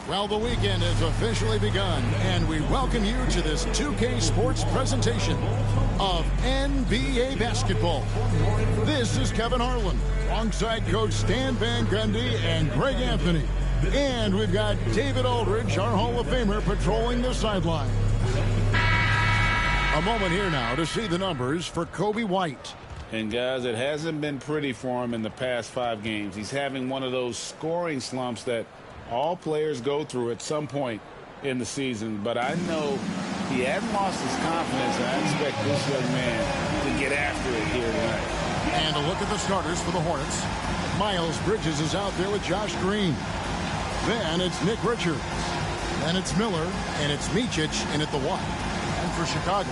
Well, the weekend has officially begun, and we welcome you to this 2K Sports presentation of NBA basketball. This is Kevin Harlan, alongside Coach Stan Van Gundy and Greg Anthony. And we've got David Aldridge, our Hall of Famer, patrolling the sideline. A moment here now to see the numbers for Kobe White. And, guys, it hasn't been pretty for him in the past 5 games. He's having one of those scoring slumps that all players go through at some point in the season. But I know he hasn't lost his confidence, and I expect this young man to get after it here tonight. And a look at the starters for the Hornets. Miles Bridges is out there with Josh Green. Then it's Nick Richards. Then it's Miller, and it's Micic in at the 1. And for Chicago,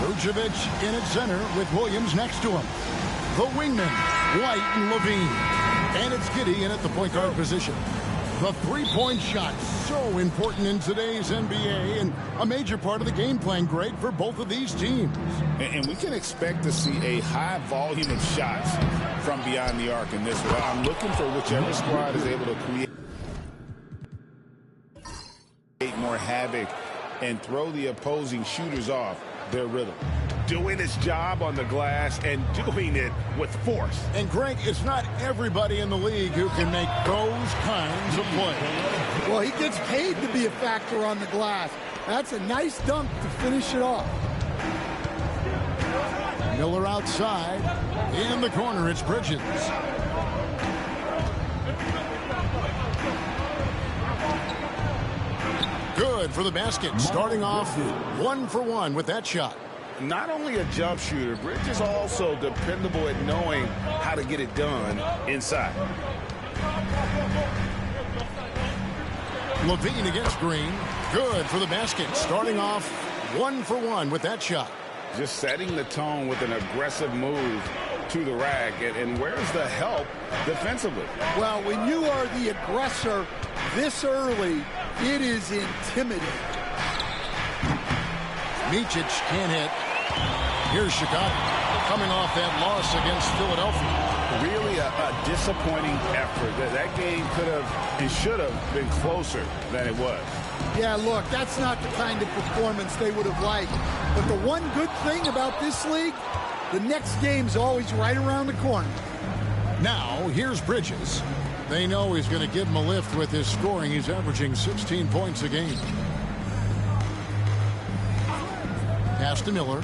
Vucevic in at center with Williams next to him. The wingmen, White and Levine. And it's Giddey in at the point guard position. The three-point shot, so important in today's NBA, and a major part of the game plan, Greg, for both of these teams. And we can expect to see a high volume of shots from beyond the arc in this one. I'm looking for whichever squad is able to create more havoc and throw the opposing shooters off their rhythm. Doing his job on the glass and doing it with force. And, Greg, it's not everybody in the league who can make those kinds of plays. Well, he gets paid to be a factor on the glass. That's a nice dunk to finish it off. Miller outside. In the corner, it's Bridges. Good for the basket. Starting off 1 for 1 with that shot. Not only a jump shooter, Bridges also dependable at knowing how to get it done inside. Levine against Green. Good for the basket. Starting off 1 for 1 with that shot. Just setting the tone with an aggressive move to the rack. And where's the help defensively? Well, when you are the aggressor this early, it is intimidating. Micic can't hit. Here's Chicago coming off that loss against Philadelphia. Really a disappointing effort. That game could have and should have been closer than it was. Yeah, look, that's not the kind of performance they would have liked. But the one good thing about this league, the next game's always right around the corner. Now, here's Bridges. They know he's going to give him a lift with his scoring. He's averaging 16 points a game. Pass to Miller.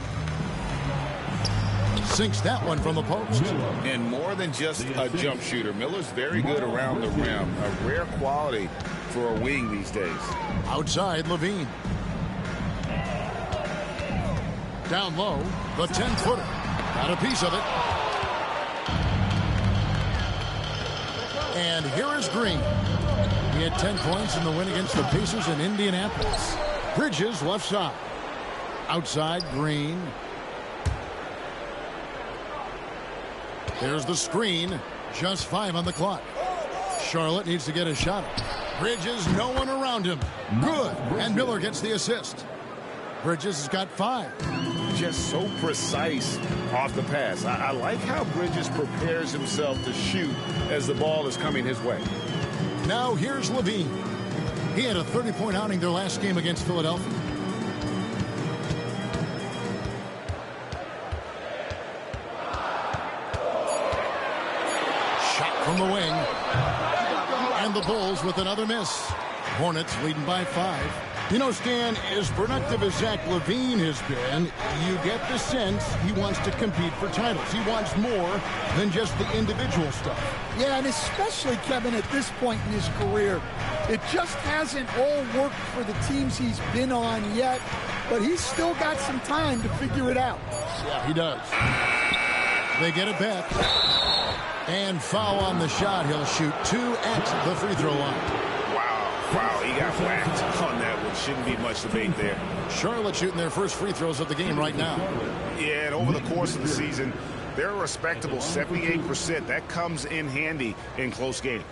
Sinks that one from the post. And more than just a jump shooter, Miller's very good around the rim. A rare quality for a wing these days. Outside, Levine. Down low, the 10-footer. Got a piece of it. And here is Green. He had 10 points in the win against the Pacers in Indianapolis. Bridges left side. Outside, Green. There's the screen. Just 5 on the clock. Charlotte needs to get a shot. Bridges, no one around him. Good. And Miller gets the assist. Bridges has got 5. Just so precise off the pass. I like how Bridges prepares himself to shoot as the ball is coming his way. Now here's Levine. He had a 30-point outing their last game against Philadelphia. Shot from the wing. And the Bulls with another miss. Hornets leading by 5. You know, Stan, as productive as Zach Levine has been, you get the sense he wants to compete for titles. He wants more than just the individual stuff. Yeah, and especially, Kevin, at this point in his career, it just hasn't all worked for the teams he's been on yet, but he's still got some time to figure it out. Yeah, he does. They get it back. And foul on the shot. He'll shoot 2 at the free throw line. Wow, he got whacked on that one. Shouldn't be much debate there. Charlotte shooting their first free throws of the game right now. Yeah, and over the course of the season, they're a respectable 78%. That comes in handy in close games.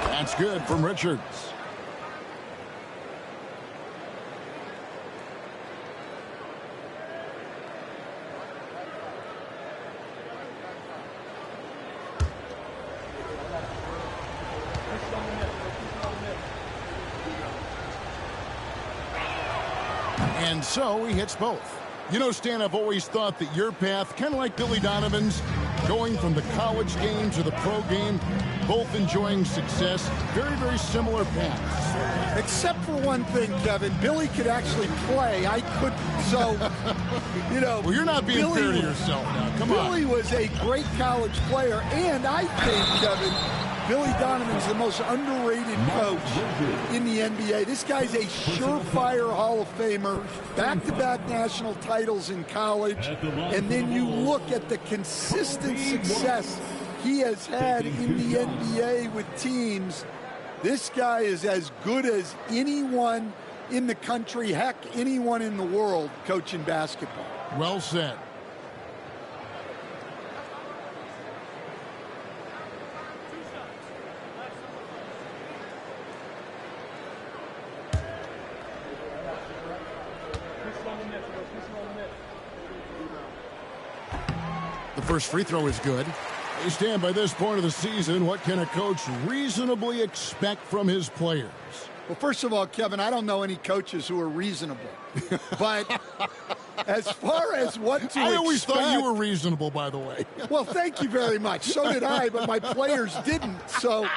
That's good from Richards. And so he hits both. You know, Stan, I've always thought that your path, kind of like Billy Donovan's, going from the college game to the pro game, both enjoying success, very, very similar paths. Except for one thing, Kevin. Billy could actually play. I couldn't. So, you know. Well, you're not being fair to yourself now. Come on. Billy was a great college player, and I think, Kevin, Billy Donovan's the most underrated coach in the NBA. This guy's a surefire Hall of Famer, back-to-back national titles in college, and then you look at the consistent success he has had in the NBA with teams. This guy is as good as anyone in the country, heck, anyone in the world coaching basketball. Well said. The first free throw is good. They stand by this point of the season. What can a coach reasonably expect from his players? Well, first of all, Kevin, I don't know any coaches who are reasonable. But as far as what to expect... I always thought you were reasonable, by the way. Well, thank you very much. So did I, but my players didn't. So,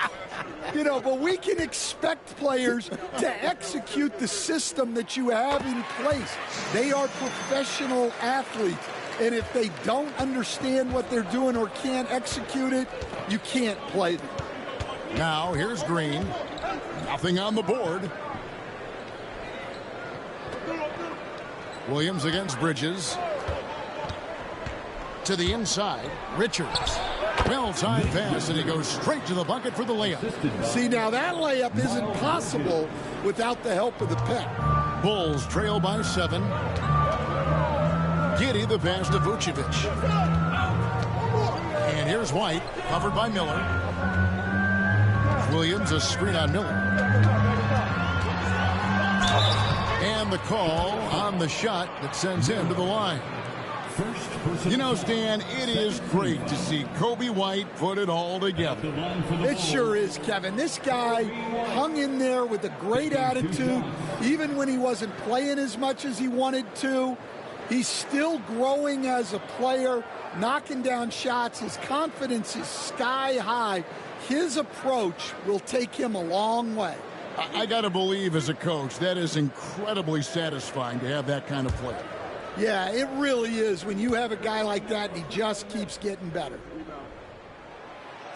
you know, but we can expect players to execute the system that you have in place. They are professional athletes. And if they don't understand what they're doing or can't execute it, you can't play them. Now, here's Green. Nothing on the board. Williams against Bridges. To the inside. Richards. Well-timed pass, and he goes straight to the bucket for the layup. See, now that layup isn't possible without the help of the pick. Bulls trail by 7. Giddy the pass to Vucevic. And here's White, covered by Miller. Williams, a screen on Miller. And the call on the shot that sends him to the line. You know, Stan, it is great to see Kobe White put it all together. It sure is, Kevin. This guy hung in there with a great attitude, even when he wasn't playing as much as he wanted to. He's still growing as a player, knocking down shots. His confidence is sky high. His approach will take him a long way. I got to believe, as a coach, that is incredibly satisfying to have that kind of player. Yeah, it really is when you have a guy like that and he just keeps getting better.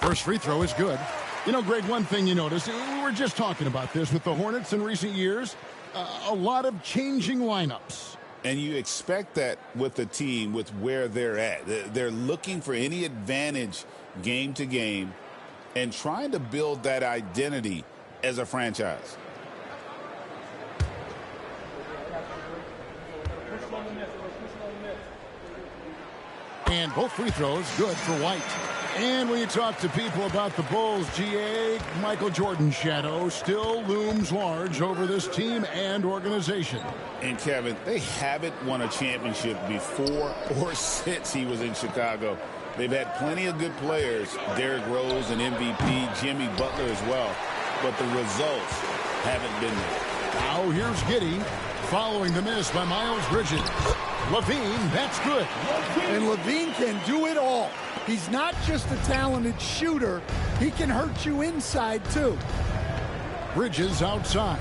First free throw is good. You know, Greg, one thing you notice, we were just talking about this with the Hornets in recent years, a lot of changing lineups. And you expect that with the team, with where they're at. They're looking for any advantage game to game and trying to build that identity as a franchise. And both free throws good for White. And when you talk to people about the Bulls, GA, Michael Jordan's shadow still looms large over this team and organization. And, Kevin, they haven't won a championship before or since he was in Chicago. They've had plenty of good players, Derrick Rose, an MVP, Jimmy Butler as well. But the results haven't been there. Now here's Giddy following the miss by Miles Bridges. Levine, that's good. And Levine can do it all. He's not just a talented shooter. He can hurt you inside, too. Bridges outside.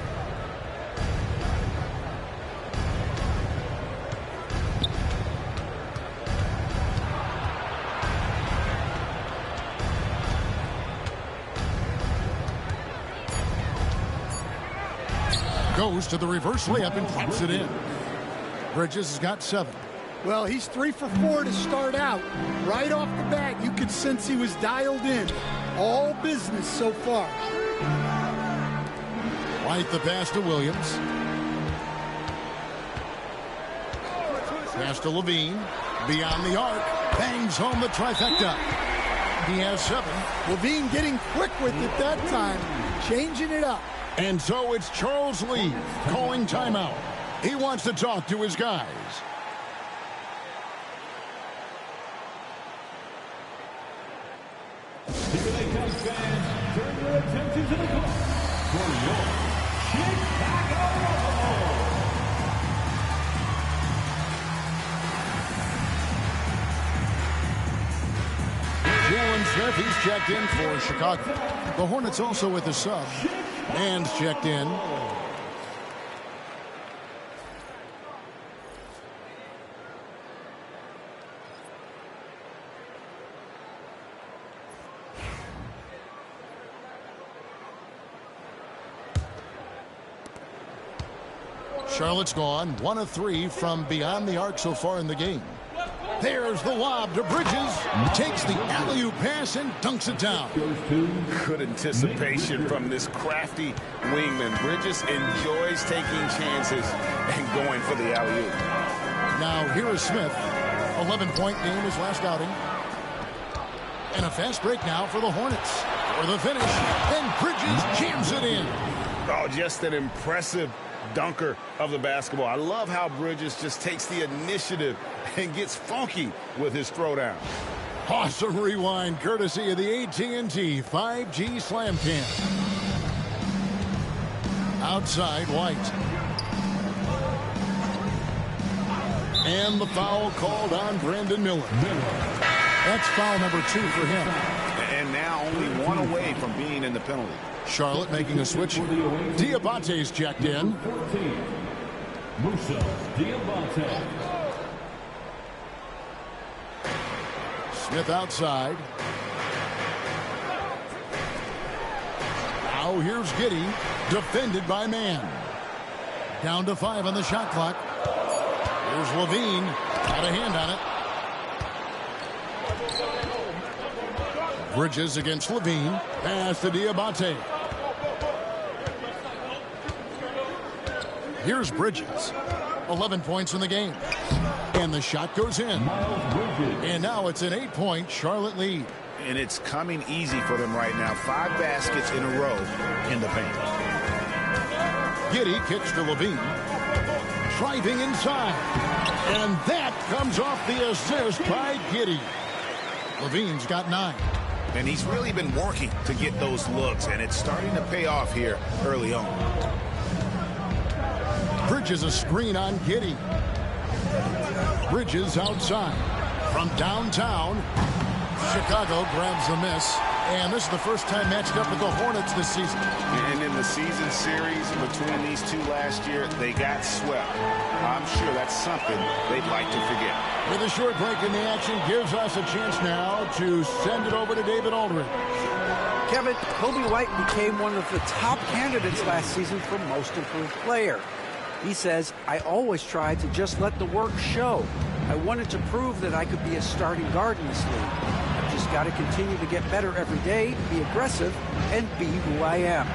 Goes to the reverse layup and drops it in. Bridges has got 7. Well, he's 3 for 4 to start out. Right off the bat, you could sense he was dialed in. All business so far. White the pass to Williams. Pass to Levine. Beyond the arc. Bangs home the trifecta. He has 7. Levine getting quick with it that time. Changing it up. And so it's Charles Lee calling timeout. He wants to talk to his guys. Here they come, fans. Turn your attention to the clock for your Chicago. Smith, he's checked in for Chicago. The Hornets also with a sub. Mann's checked in. Charlotte's gone 1 of 3 from beyond the arc so far in the game. There's the lob to Bridges. Takes the alley-oop pass and dunks it down. Good anticipation from this crafty wingman. Bridges enjoys taking chances and going for the alley-oop. Now here is Smith. 11-point game his last outing. And a fast break now for the Hornets. For the finish. And Bridges jams it in. Oh, just an impressive dunker of the basketball. I love how Bridges just takes the initiative and gets funky with his throwdown. Awesome rewind courtesy of the AT&T 5G Slam Cam. Outside White. And the foul called on Brandon Miller. That's foul number 2 for him. And now only 1 away from being in the penalty. Charlotte making a switch. Diabate's checked in. Musa Diabate. Smith outside. Now here's Giddey. Defended by Mann. Down to 5 on the shot clock. Here's Levine. Got a hand on it. Bridges against Levine. Pass to Diabate. Here's Bridges. 11 points in the game. And the shot goes in. And now it's an 8-point Charlotte lead. And it's coming easy for them right now. 5 baskets in a row in the paint. Giddey kicks to Levine. Driving inside. And that comes off the assist by Giddey. Levine's got 9. And he's really been working to get those looks, and it's starting to pay off here early on. Bridges a screen on Giddey. Bridges outside. From downtown, Chicago grabs the miss. And this is the first time matched up with the Hornets this season. And in the season series between these two last year, they got swept. I'm sure that's something they'd like to forget. With a short break in the action, gives us a chance now to send it over to David Aldridge. Kevin, Kobe White became one of the top candidates last season for Most Improved Player. He says, I always tried to just let the work show. I wanted to prove that I could be a starting guard in this league. I've just got to continue to get better every day, be aggressive, and be who I am.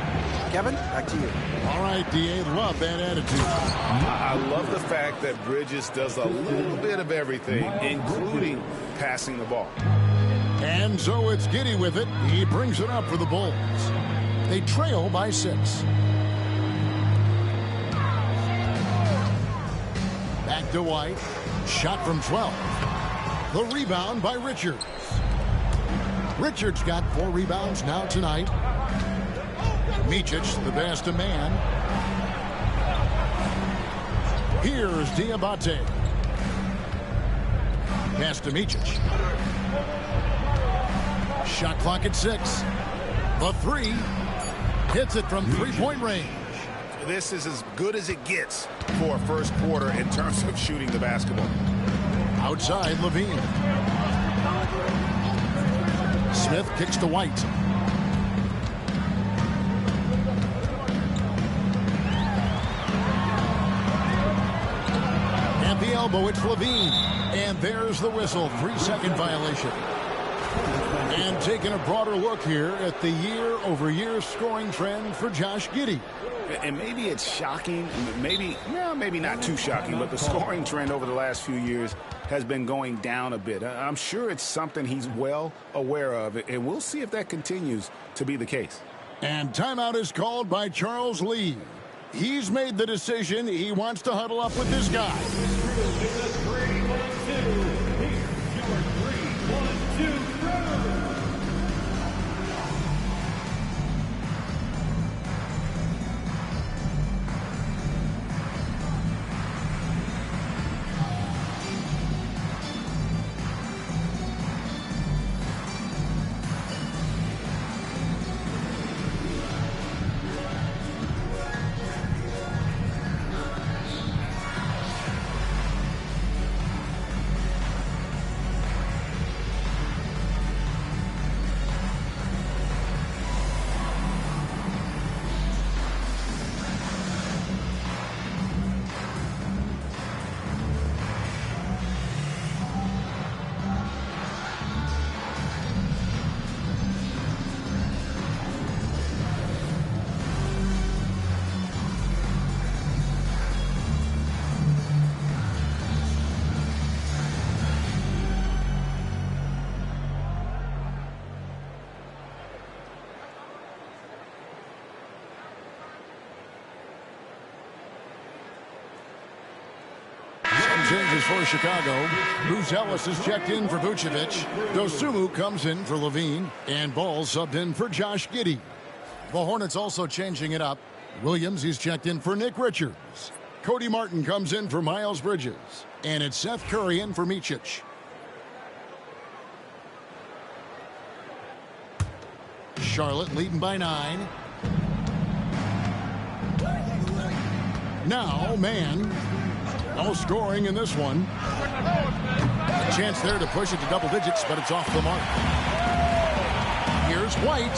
Kevin, back to you. All right, D.A., love that attitude. I love the fact that Bridges does a little bit of everything, including passing the ball. And so it's Giddey with it. He brings it up for the Bulls. They trail by 6. Back to White. Shot from 12. The rebound by Richards. Richards got 4 rebounds now tonight. Micic, the pass to Mann. Here's Diabate. Pass to Micic. Shot clock at 6. The 3. Hits it from 3-point range. This is as good as it gets for a first quarter in terms of shooting the basketball. Outside, Levine. Smith kicks to White. At the elbow, it's Levine. And there's the whistle. 3-second violation. And taking a broader look here at the year-over-year scoring trend for Josh Giddey. And maybe it's shocking, maybe not too shocking, but the scoring trend over the last few years has been going down a bit. I'm sure it's something he's well aware of, and we'll see if that continues to be the case. And timeout is called by Charles Lee. He's made the decision. He wants to huddle up with this guy. changes for Chicago. Bruce Ellis is checked in for Vucevic. Dosunmu comes in for Levine. And Ball subbed in for Josh Giddey. The Hornets also changing it up. Williams, he's checked in for Nick Richards. Cody Martin comes in for Miles Bridges. And it's Seth Curry in for Micic. Charlotte leading by 9. Now, man. No scoring in this one. A chance there to push it to double digits, but it's off the mark. Here's White.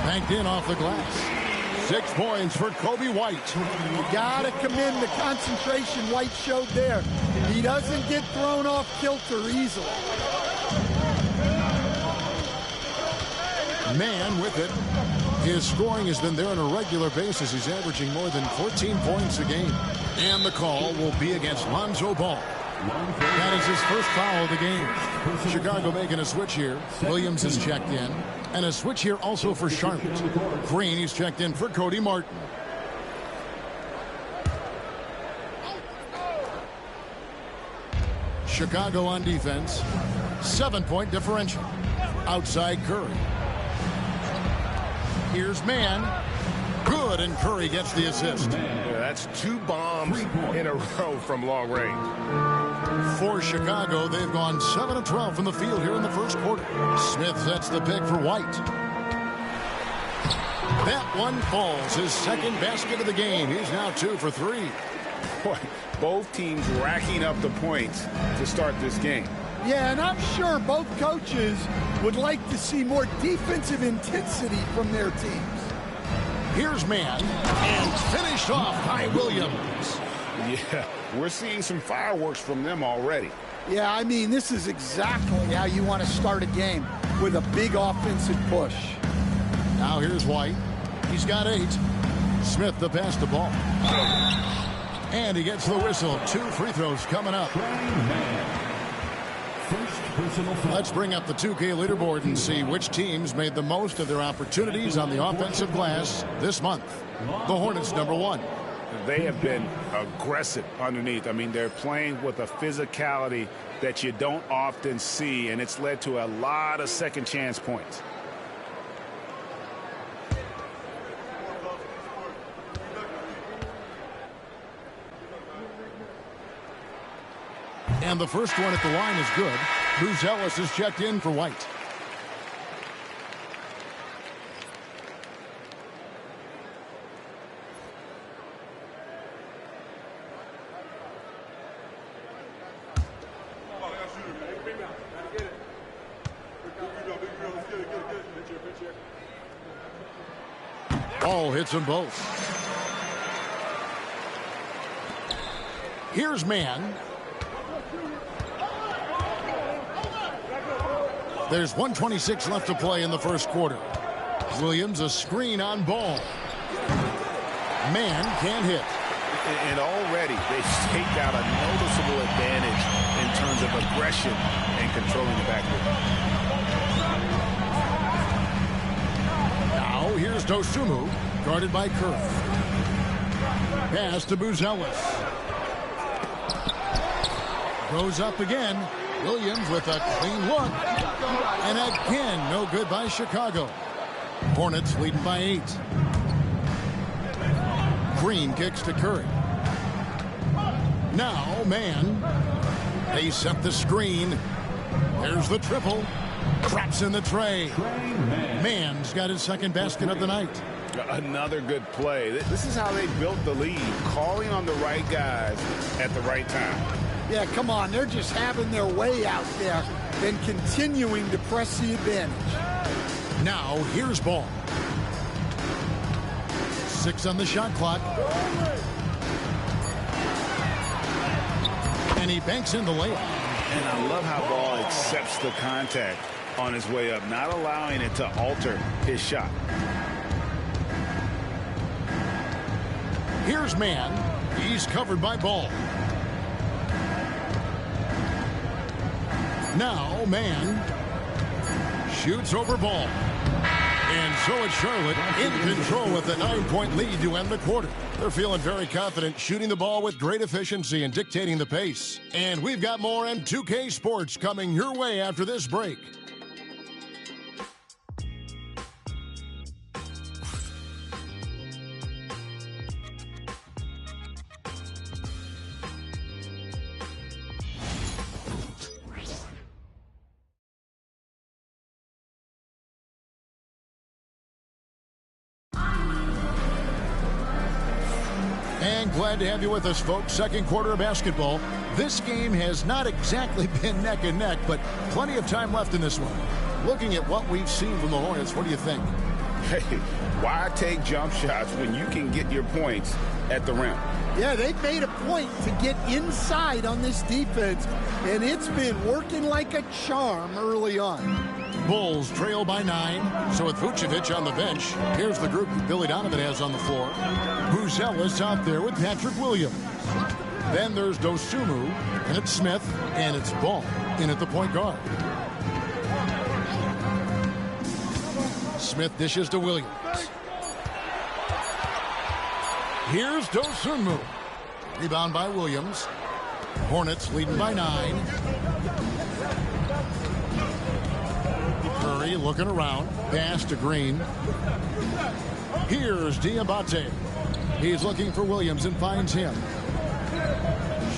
Banked in off the glass. 6 points for Kobe White. You got to commend the concentration White showed there. He doesn't get thrown off kilter easily. Man with it. His scoring has been there on a regular basis. He's averaging more than 14 points a game. And the call will be against Lonzo Ball. That is his first foul of the game. Chicago making a switch here. Williams is checked in. And a switch here also for Charlotte. Green, he's checked in for Cody Martin. Chicago on defense. 7-point differential. Outside Curry. Here's Man. Good, and Curry gets the assist. Yeah, that's 2 bombs in a row from long range. For Chicago, they've gone 7 of 12 from the field here in the first quarter. Smith sets the pick for White. That one falls. His second basket of the game. He's now 2 for 3. Boy, both teams racking up the points to start this game. Yeah, and I'm sure both coaches would like to see more defensive intensity from their teams. Here's Man, and finished off by Williams. Yeah, we're seeing some fireworks from them already. Yeah, I mean, this is exactly how you want to start a game, with a big offensive push. Now here's White. He's got 8. Smith the pass to Ball. And he gets the whistle. 2 free throws coming up. Let's bring up the 2K leaderboard and see which teams made the most of their opportunities on the offensive glass this month. The Hornets, number 1. They have been aggressive underneath. I mean, they're playing with a physicality that you don't often see, and it's led to a lot of second chance points. And the first one at the line is good. Bruce Ellis is checked in for White. Ball hits them both. Here's Man. There's 1:26 left to play in the first quarter. Williams a screen on Ball. Man can't hit. And already they've staked out a noticeable advantage in terms of aggression and controlling the backcourt. Now here's Dosunmu, guarded by Curry. Pass to Buzelis. Goes up again. Williams with a clean look. And again, no good by Chicago. Hornets leading by 8. Green kicks to Curry. Now, Man. They set the screen. There's the triple. Traps in the tray. Man's got his second basket of the night. Another good play. This is how they built the lead, calling on the right guys at the right time. Yeah, come on. They're just having their way out there and continuing to press the advantage. Now, here's Ball. 6 on the shot clock. And he banks in the layup. And I love how Ball accepts the contact on his way up, not allowing it to alter his shot. Here's Man. He's covered by Ball. Now, Man shoots over Ball. And so it's Charlotte in control with a 9-point lead to end the quarter. They're feeling very confident, shooting the ball with great efficiency and dictating the pace. And we've got more M2K Sports coming your way after this break. And glad to have you with us, folks. Second quarter of basketball. This game has not exactly been neck and neck, but plenty of time left in this one. Looking at what we've seen from the Hornets, what do you think? Hey, why take jump shots when you can get your points at the rim? Yeah, they've made a point to get inside on this defense, and it's been working like a charm early on. Bulls trail by 9. So with Vucevic on the bench, here's the group that Billy Donovan has on the floor. Buzelis out there with Patrick Williams. Then there's Dosunmu, and it's Smith, and it's Ball in at the point guard. Smith dishes to Williams. Here's Dosunmu. Rebound by Williams. Hornets leading by 9. Curry looking around. Pass to Green. Here's Diabate. He's looking for Williams and finds him.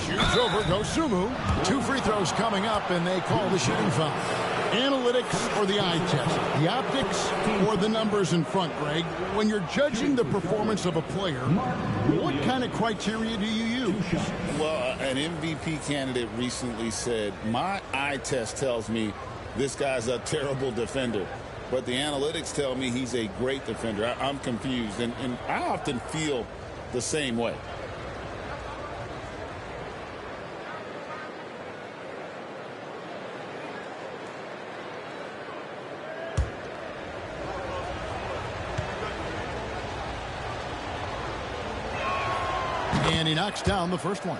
Shoots over Dosunmu. 2 free throws coming up, and they call the shooting foul. Analytics or the eye test? The optics or the numbers in front, Greg? When you're judging the performance of a player, what kind of criteria do you use? Well, an MVP candidate recently said, my eye test tells me this guy's a terrible defender, but the analytics tell me he's a great defender. I'm confused, and I often feel the same way. And he knocks down the first one.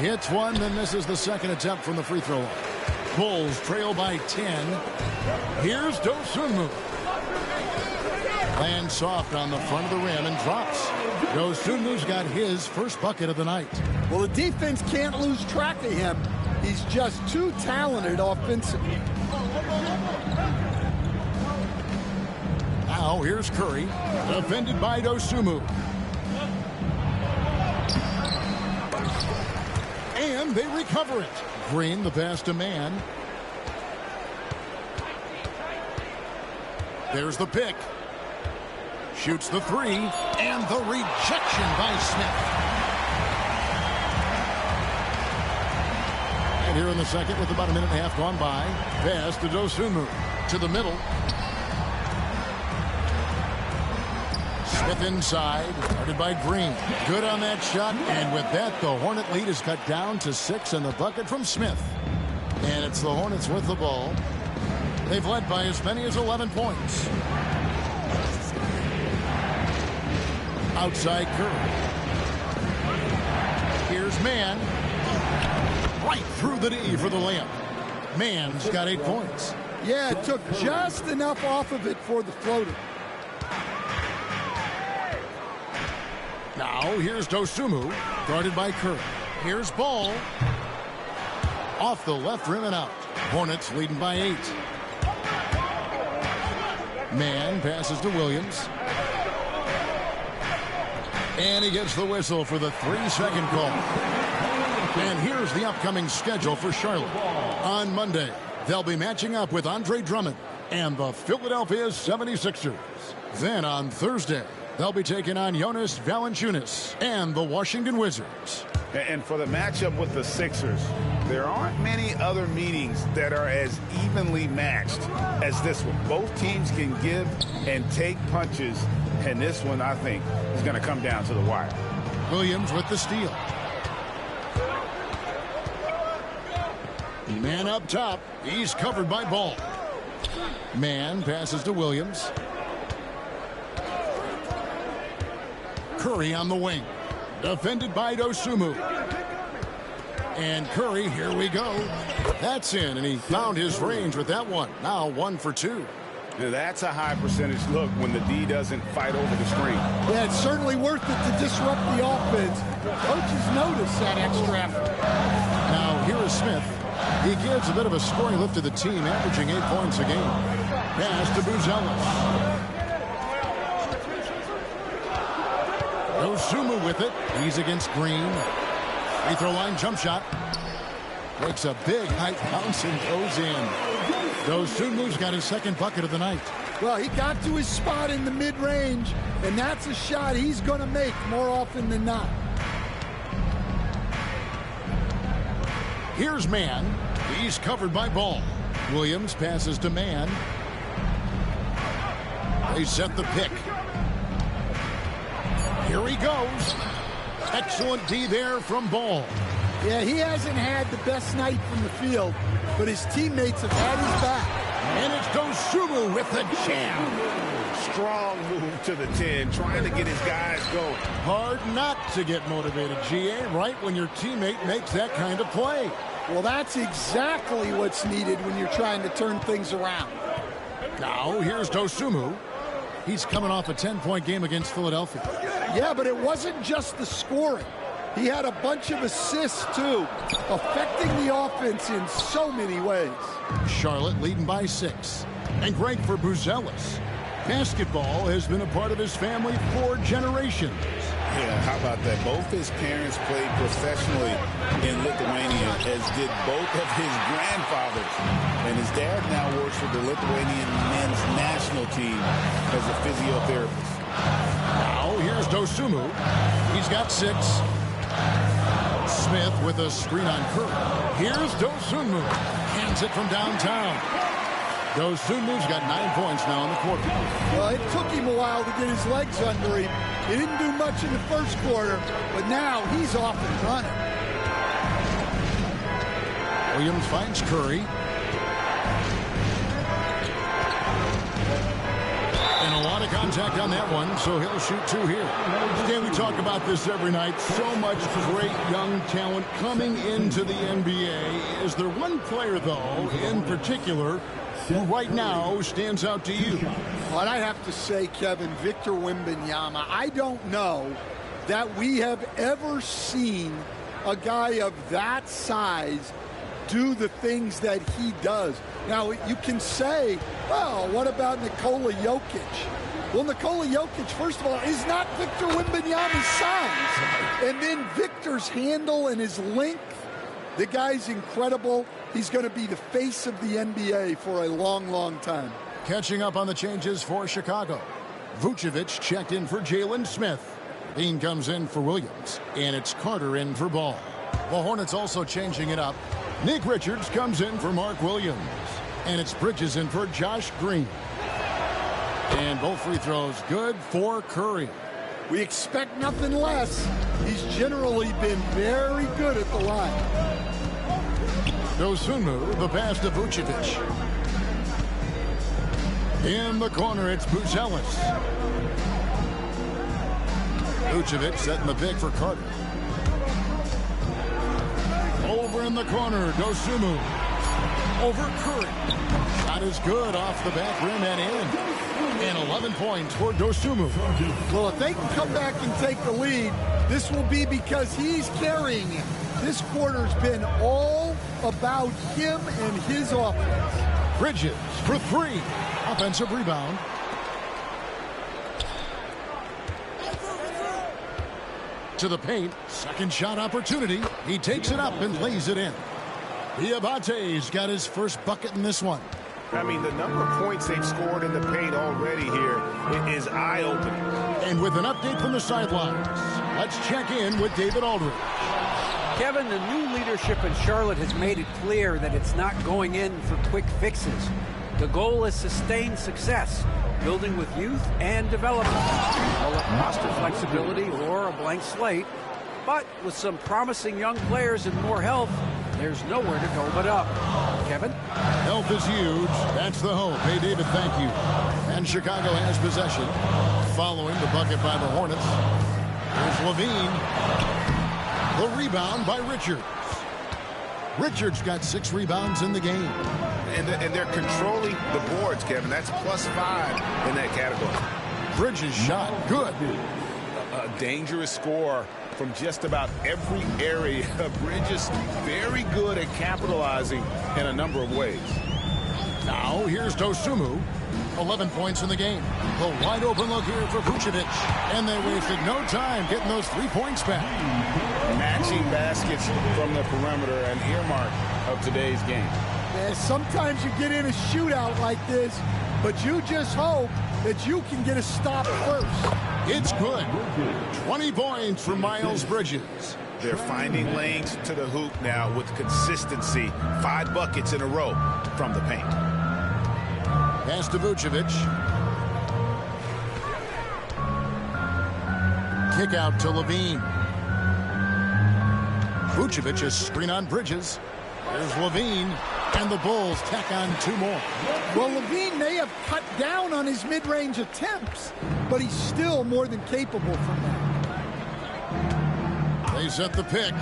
He hits one, then this is the second attempt from the free throw line. Bulls trail by 10. Here's Dosunmu. Lands soft on the front of the rim and drops. Dosunmu's got his first bucket of the night. Well, the defense can't lose track of him. He's just too talented offensively. Now here's Curry, defended by Dosunmu. And they recover it. Green, the pass to man. There's the pick. Shoots the 3. And the rejection by Smith. And here in the second, with about a minute and a half gone by, pass to Dosunmu. To the middle. Smith inside, guarded by Green. Good on that shot, and with that, the Hornet lead is cut down to 6, and the bucket from Smith. And it's the Hornets with the ball. They've led by as many as 11 points. Outside Curry. Here's Mann. Right through the D for the layup. Mann's got 8 points. Yeah, it took just enough off of it for the floater. Now, here's Dosunmu, guarded by Curry. Here's Ball. Off the left rim and out. Hornets leading by 8. Mann passes to Williams. And he gets the whistle for the 3-second call. And here's the upcoming schedule for Charlotte. On Monday, they'll be matching up with Andre Drummond and the Philadelphia 76ers. Then on Thursday, they'll be taking on Jonas Valanciunas and the Washington Wizards. And for the matchup with the Sixers, there aren't many other meetings that are as evenly matched as this one. Both teams can give and take punches, and this one, I think, is going to come down to the wire. Williams with the steal. Man up top. He's covered by Ball. Man passes to Williams. Curry on the wing. Defended by Dosunmu. And Curry, here we go. That's in, and he found his range with that one. Now 1 for 2. Now that's a high percentage look when the D doesn't fight over the screen. Yeah, it's certainly worth it to disrupt the offense. Coaches notice that extra effort. Now here is Smith. He gives a bit of a scoring lift to the team, averaging 8 points a game. Pass to Buzelis. Dosunmu with it. He's against Green. Free throw line jump shot. Makes a big high bounce and goes in. Dosunmu's got his second bucket of the night. Well, he got to his spot in the mid-range, and that's a shot he's going to make more often than not. Here's Man. He's covered by Ball. Williams passes to Man. They set the pick. Here he goes. Excellent D there from Ball. Yeah, he hasn't had the best night from the field, but his teammates have had his back. And it's Dosunmu with the jam. Strong move to the 10, trying to get his guys going. Hard not to get motivated, GA, right when your teammate makes that kind of play. Well, that's exactly what's needed when you're trying to turn things around. Now, here's Dosunmu. He's coming off a 10-point game against Philadelphia. Yeah, but it wasn't just the scoring. He had a bunch of assists, too, affecting the offense in so many ways. Charlotte leading by 6. And great for Buzelis. Basketball has been a part of his family for generations. Yeah, how about that? Both his parents played professionally in Lithuania, as did both of his grandfathers. And his dad now works for the Lithuanian men's national team as a physiotherapist. Now, here's Dosunmu. He's got 6. Smith with a screen on Curry. Here's Dosunmu. Hands it from downtown. Dosunmu's got 9 points now in the quarter. Well, it took him a while to get his legs under him. He didn't do much in the first quarter, but now he's off and running. Williams finds Curry. And a lot of contact on that one, so he'll shoot 2 here. Again, we talk about this every night. So much great young talent coming into the NBA. Is there one player, though, in particular, who right now stands out to you? Well, I have to say, Kevin, Victor Wembanyama. I don't know that we have ever seen a guy of that size do the things that he does. Now, you can say, well, what about Nikola Jokic? Well, Nikola Jokic, first of all, is not Victor Wembanyama's size. And then Victor's handle and his length, the guy's incredible. He's going to be the face of the NBA for a long, long time. Catching up on the changes for Chicago. Vucevic checked in for Jalen Smith. Bean comes in for Williams. And it's Carter in for Ball. The Hornets also changing it up. Nick Richards comes in for Mark Williams. And it's Bridges in for Josh Green. And both free throws good for Curry. We expect nothing less. He's generally been very good at the line. Dosunmu, the pass to Vucevic. In the corner, it's Buzelis. Vucevic setting the pick for Carter. Over in the corner, Dosunmu. Over Curry. Shot is good off the back rim and in. And 11 points for Dosunmu. Well, if they can come back and take the lead, this will be because he's carrying it. This quarter's been all about him and his offense. Bridges for 3. Offensive rebound. To the paint. Second shot opportunity. He takes it up and lays it in. Diabate's got his first bucket in this one. I mean, the number of points they've scored in the paint already here is eye-opening. And with an update from the sidelines, let's check in with David Aldridge. Kevin, the new leadership in Charlotte has made it clear that it's not going in for quick fixes. The goal is sustained success, building with youth and development. Roster flexibility or a blank slate. But with some promising young players and more health, There's nowhere to go but up. Kevin? Health is huge. That's the hope. Hey, David, thank you. And Chicago has possession. Following the bucket by the Hornets. Here's Levine. The rebound by Richards. Richards got 6 rebounds in the game. And they're controlling the boards, Kevin. That's +5 in that category. Bridges shot good. A dangerous score from just about every area. Bridges very good at capitalizing in a number of ways. Now here's Dosunmu. 11 points in the game. The wide open look here for Vucevic. And they wasted no time getting those 3 points back. Matching baskets from the perimeter, an earmark of today's game. Yeah, sometimes you get in a shootout like this, but you just hope that you can get a stop first. It's good. 20 points for Miles Bridges. They're finding lanes to the hoop now with consistency. 5 buckets in a row from the paint. Pass to Vucevic. Kick out to Levine. Vucevic is screen on Bridges. There's Levine. And the Bulls tack on 2 more. Well, Levine may have cut down on his mid-range attempts, but he's still more than capable from that. They set the pick.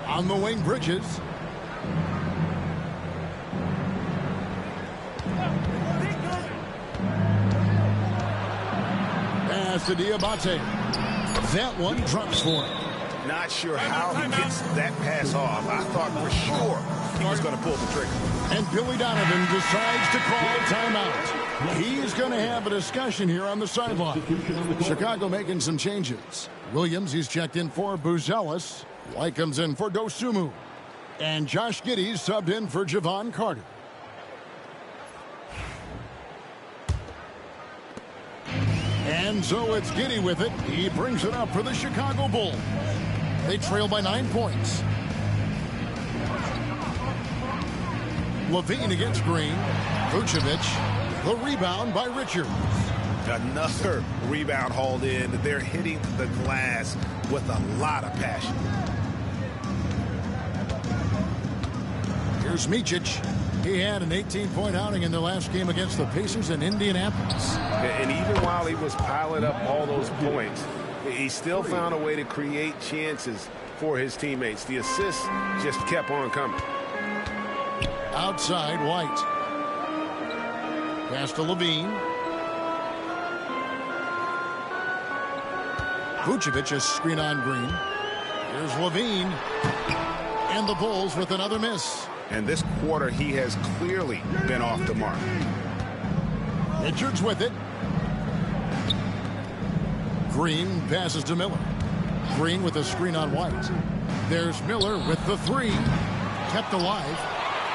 On the wing, Bridges. Pass to Diabate. That one drops for him. Not sure how he gets that pass off. I thought for sure he was going to pull the trigger. And Billy Donovan decides to call a timeout. He's going to have a discussion here on the sideline. Chicago making some changes. Williams, he's checked in for Buzelis. White comes in for Dosunmu. And Josh Giddey's subbed in for Javon Carter. And so it's Giddey with it. He brings it up for the Chicago Bulls. They trail by 9 points. Levine against Green. Vucevic. The rebound by Richards. Another rebound hauled in. They're hitting the glass with a lot of passion. Here's Micic. He had an 18-point outing in their last game against the Pacers in Indianapolis. And even while he was piling up all those points, he still found a way to create chances for his teammates. The assists just kept on coming. Outside, White. Pass to Levine. Vucevic is screen on Green. Here's Levine. And the Bulls with another miss. And this quarter, he has clearly been off the mark. Richards with it. Green passes to Miller. Green with a screen on White. There's Miller with the 3. Kept alive.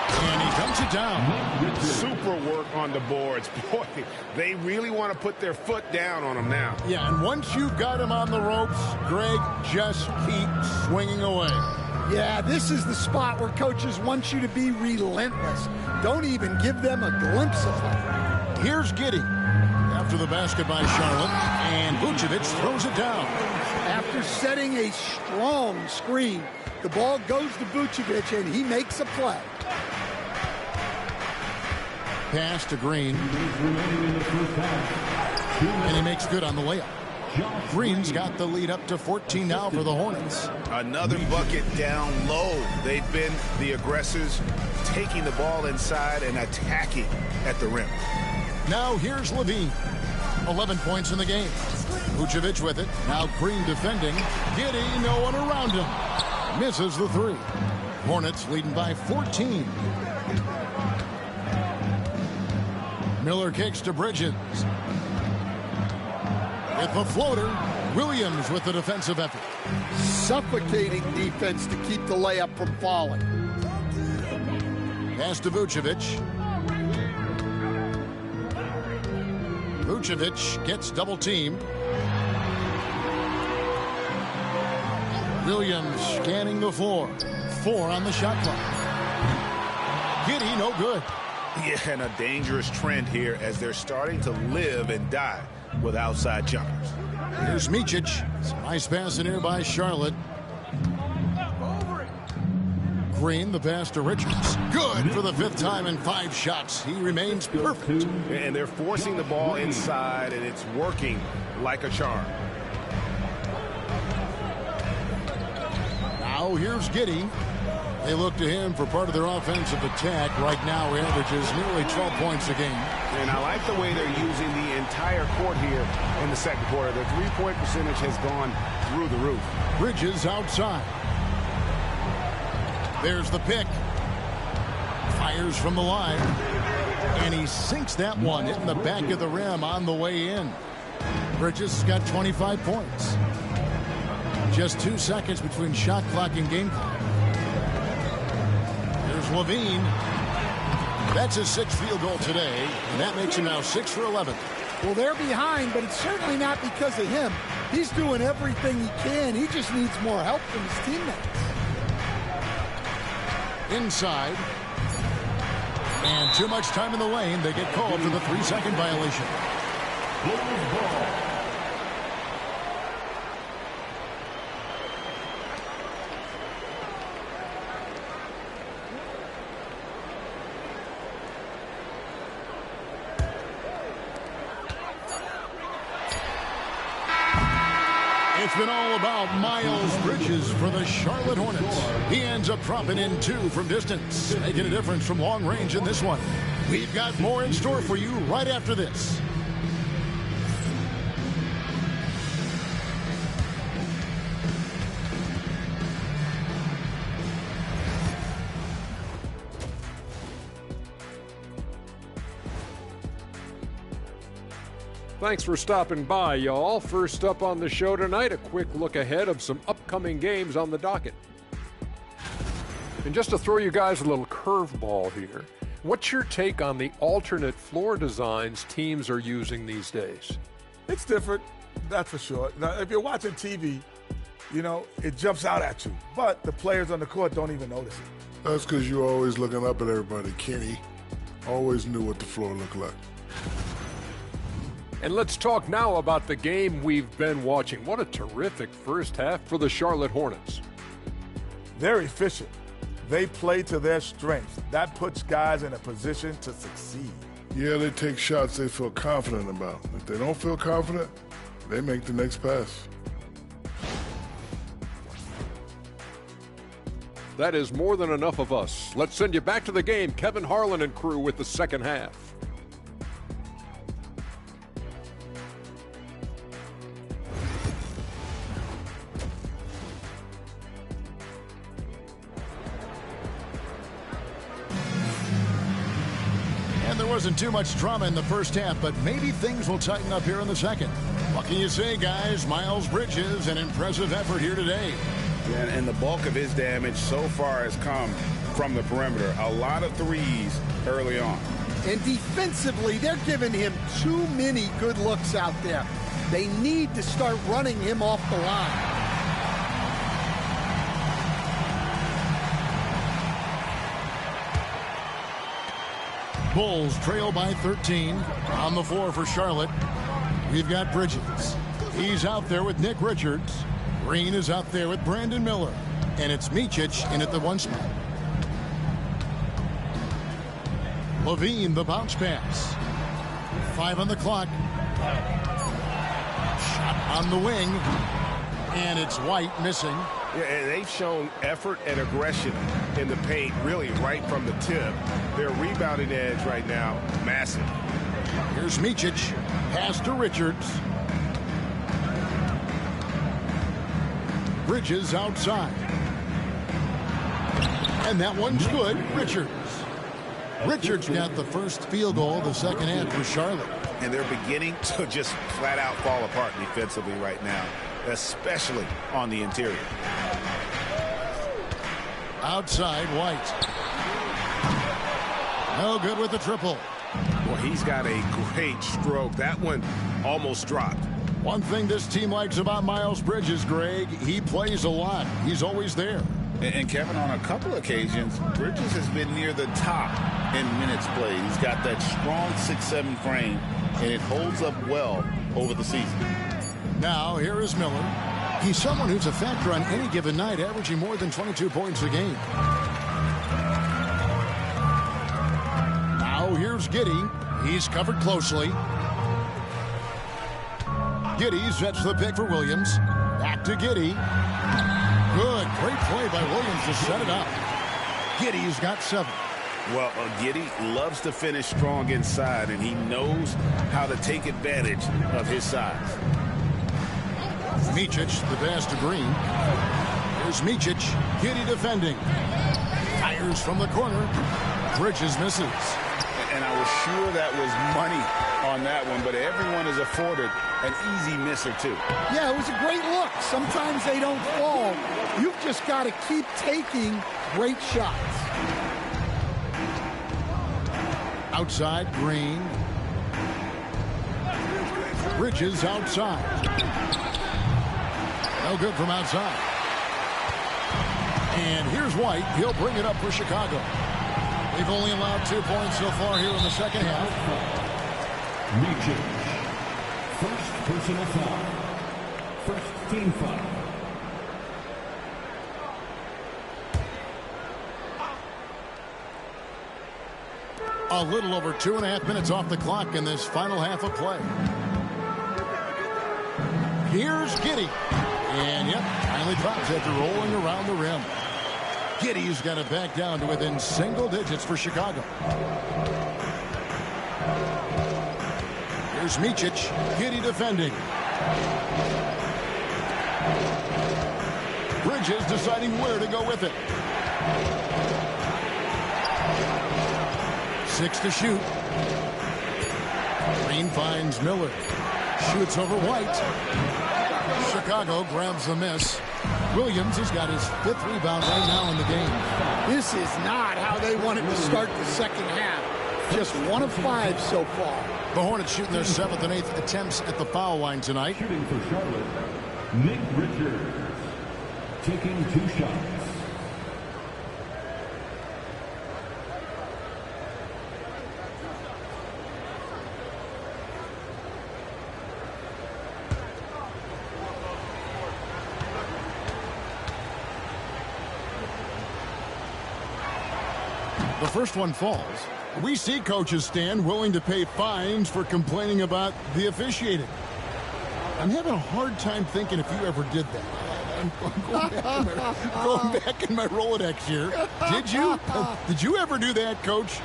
And he dumps it down. Super work on the boards. Boy, they really want to put their foot down on him now. Yeah, and once you've got him on the ropes, Greg, just keep swinging away. Yeah, this is the spot where coaches want you to be relentless. Don't even give them a glimpse of that. Here's Giddey. After the basket by Charlotte, and Vucevic throws it down. After setting a strong screen, the ball goes to Vucevic, and he makes a play. Pass to Green. And he makes good on the layup. Green's got the lead up to 14 now for the Hornets. Another bucket down low. They've been the aggressors, taking the ball inside and attacking at the rim. Now here's Levine. 11 points in the game. Vucevic with it. Now Green defending. Giddey, no one around him. Misses the 3. Hornets leading by 14. Miller kicks to Bridges. With the floater, Williams with the defensive effort. Suffocating defense to keep the layup from falling. Pass to Vucevic. Vucevic gets double teamed. Williams scanning the floor. 4 on the shot clock. Giddey, no good. Yeah, and a dangerous trend here as they're starting to live and die with outside jumpers. Here's Micic. Nice pass in here by Charlotte. Green, the pass to Richards. Good for the 5th time in 5 shots. He remains perfect. And they're forcing the ball inside, and it's working like a charm. Now here's Giddey. They look to him for part of their offensive attack. Right now, he averages nearly 12 points a game. And I like the way they're using the entire court here in the second quarter. Their three-point percentage has gone through the roof. Bridges outside. There's the pick. Fires from the line. And he sinks that one, hitting the back of the rim on the way in. Bridges has got 25 points. Just 2 seconds between shot clock and game clock. Here's Levine. That's his 6th field goal today, and that makes him now 6 for 11. Well, they're behind, but it's certainly not because of him. He's doing everything he can. He just needs more help from his teammates. Inside. And too much time in the lane. They get called for the 3-second violation. It's been all about Miles Bridges for the Charlotte Hornets. He ends up dropping in 2 from distance, making a difference from long range in this one. We've got more in store for you right after this. Thanks for stopping by, y'all. First up on the show tonight, a quick look ahead of some upcoming games on the docket. And just to throw you guys a little curveball here, what's your take on the alternate floor designs teams are using these days? It's different, that's for sure. Now, if you're watching TV, you know, it jumps out at you. But the players on the court don't even notice it. That's because you're always looking up at everybody, Kenny. Always knew what the floor looked like. And let's talk now about the game we've been watching. What a terrific first half for the Charlotte Hornets. They're efficient. They play to their strengths. That puts guys in a position to succeed. Yeah, they take shots they feel confident about. If they don't feel confident, they make the next pass. That is more than enough of us. Let's send you back to the game. Kevin Harlan and crew with the second half. Wasn't too much drama in the first half, but maybe things will tighten up here in the second. What can you say, guys? Miles Bridges, an impressive effort here today. And the bulk of his damage so far has come from the perimeter. A lot of threes early on. And defensively, they're giving him too many good looks out there. They need to start running him off the line. Bulls trail by 13. On the floor for Charlotte, we've got Bridges. He's out there with Nick Richards. Green is out there with Brandon Miller. And it's Micic in at the 1 spot. Levine, the bounce pass. 5 on the clock. Shot on the wing. And it's White missing. Yeah, and they've shown effort and aggression in the paint, really right from the tip. Their rebounding edge right now, massive. Here's Micic. Pass to Richards. Bridges outside. And that one's good. Richards got the first field goal of the second half for Charlotte. And they're beginning to just flat out fall apart defensively right now, especially on the interior. Outside, White. No good with the triple. Well, he's got a great stroke. That one almost dropped. One thing this team likes about Miles Bridges, Greg, he plays a lot. He's always there. And Kevin, on a couple occasions, Bridges has been near the top in minutes played. He's got that strong 6'7" frame, and it holds up well over the season. Now, here is Miller. He's someone who's a factor on any given night, averaging more than 22 points a game. here's Giddey. He's covered closely. Giddey sets the pick for Williams. Back to Giddey. Good. Great play by Williams to set it up. Giddey's got 7. Well, Giddey loves to finish strong inside, and he knows how to take advantage of his size. Micic, the pass to Green. Here's Micic. Giddey defending. Fires from the corner. Bridges misses. And I was sure that was money on that one, but everyone is afforded an easy miss or two. Yeah, it was a great look. Sometimes they don't fall. You've just got to keep taking great shots. Outside, Green. Bridges outside. No good from outside. And here's White. He'll bring it up for Chicago. They've only allowed 2 points so far here in the second half. Micic. First personal foul. First team foul. A little over 2.5 minutes off the clock in this final half of play. Here's Giddey. And, yep, finally drops after rolling around the rim. Giddey's got it back down to within single digits for Chicago. Here's Micic. Giddey defending. Bridges deciding where to go with it. 6 to shoot. Green finds Miller. Shoots over White. Chicago grabs the miss. Williams has got his 5th rebound right now in the game. This is not how they wanted to start the second half. Just 1 of 5 so far. The Hornets shooting their 7th and 8th attempts at the foul line tonight. Shooting for Charlotte, Nick Richards. Taking 2 shots. The first one falls. We see coaches stand willing to pay fines for complaining about the officiating. I'm having a hard time thinking if you ever did that. I'm going back in my Rolodex here. Did you? Did you ever do that, Coach?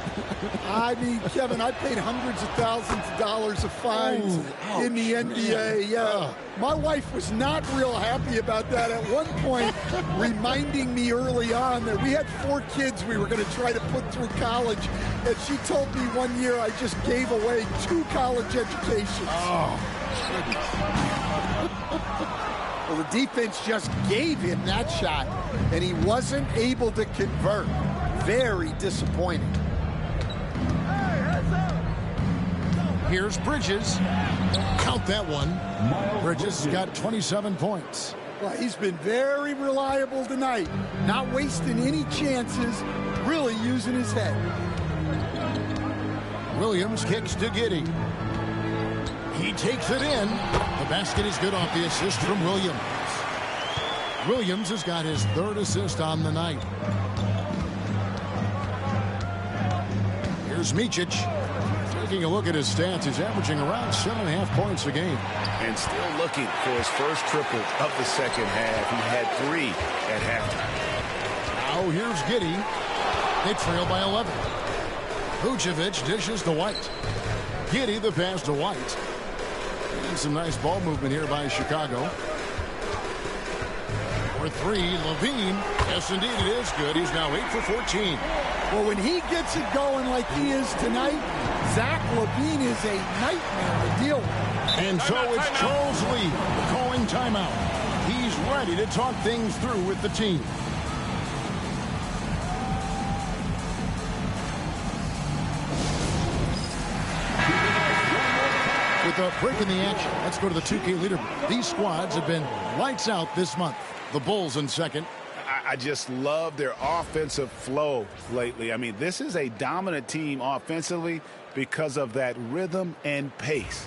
I mean, Kevin, I paid hundreds of thousands of dollars of fines in the NBA. Yeah. My wife was not real happy about that at one point, reminding me early on that we had 4 kids we were going to try to put through college. And she told me one year I just gave away 2 college educations. Well, the defense just gave him that shot, and he wasn't able to convert. Very disappointing. Here's Bridges. Count that one. Bridges has got 27 points. Well, he's been very reliable tonight. Not wasting any chances, really using his head. Williams kicks to Giddey. He takes it in. The basket is good off the assist from Williams. Williams has got his 3rd assist on the night. Here's Micic. Taking a look at his stats, he's averaging around 7.5 points a game. And still looking for his first triple of the second half. He had 3 at halftime. Now here's Giddey. They trail by 11. Vucevic dishes to White. Giddey the pass to White. And some nice ball movement here by Chicago. For 3, Levine. Yes, indeed, it is good. He's now 8 for 14. Well, when he gets it going like he is tonight, Zach LaVine is a nightmare to deal with. And so it's Charles Lee calling timeout. He's ready to talk things through with the team. With a break in the action, let's go to the 2K leaderboard. These squads have been lights out this month. The Bulls in second. I just love their offensive flow lately. I mean, this is a dominant team offensively because of that rhythm and pace.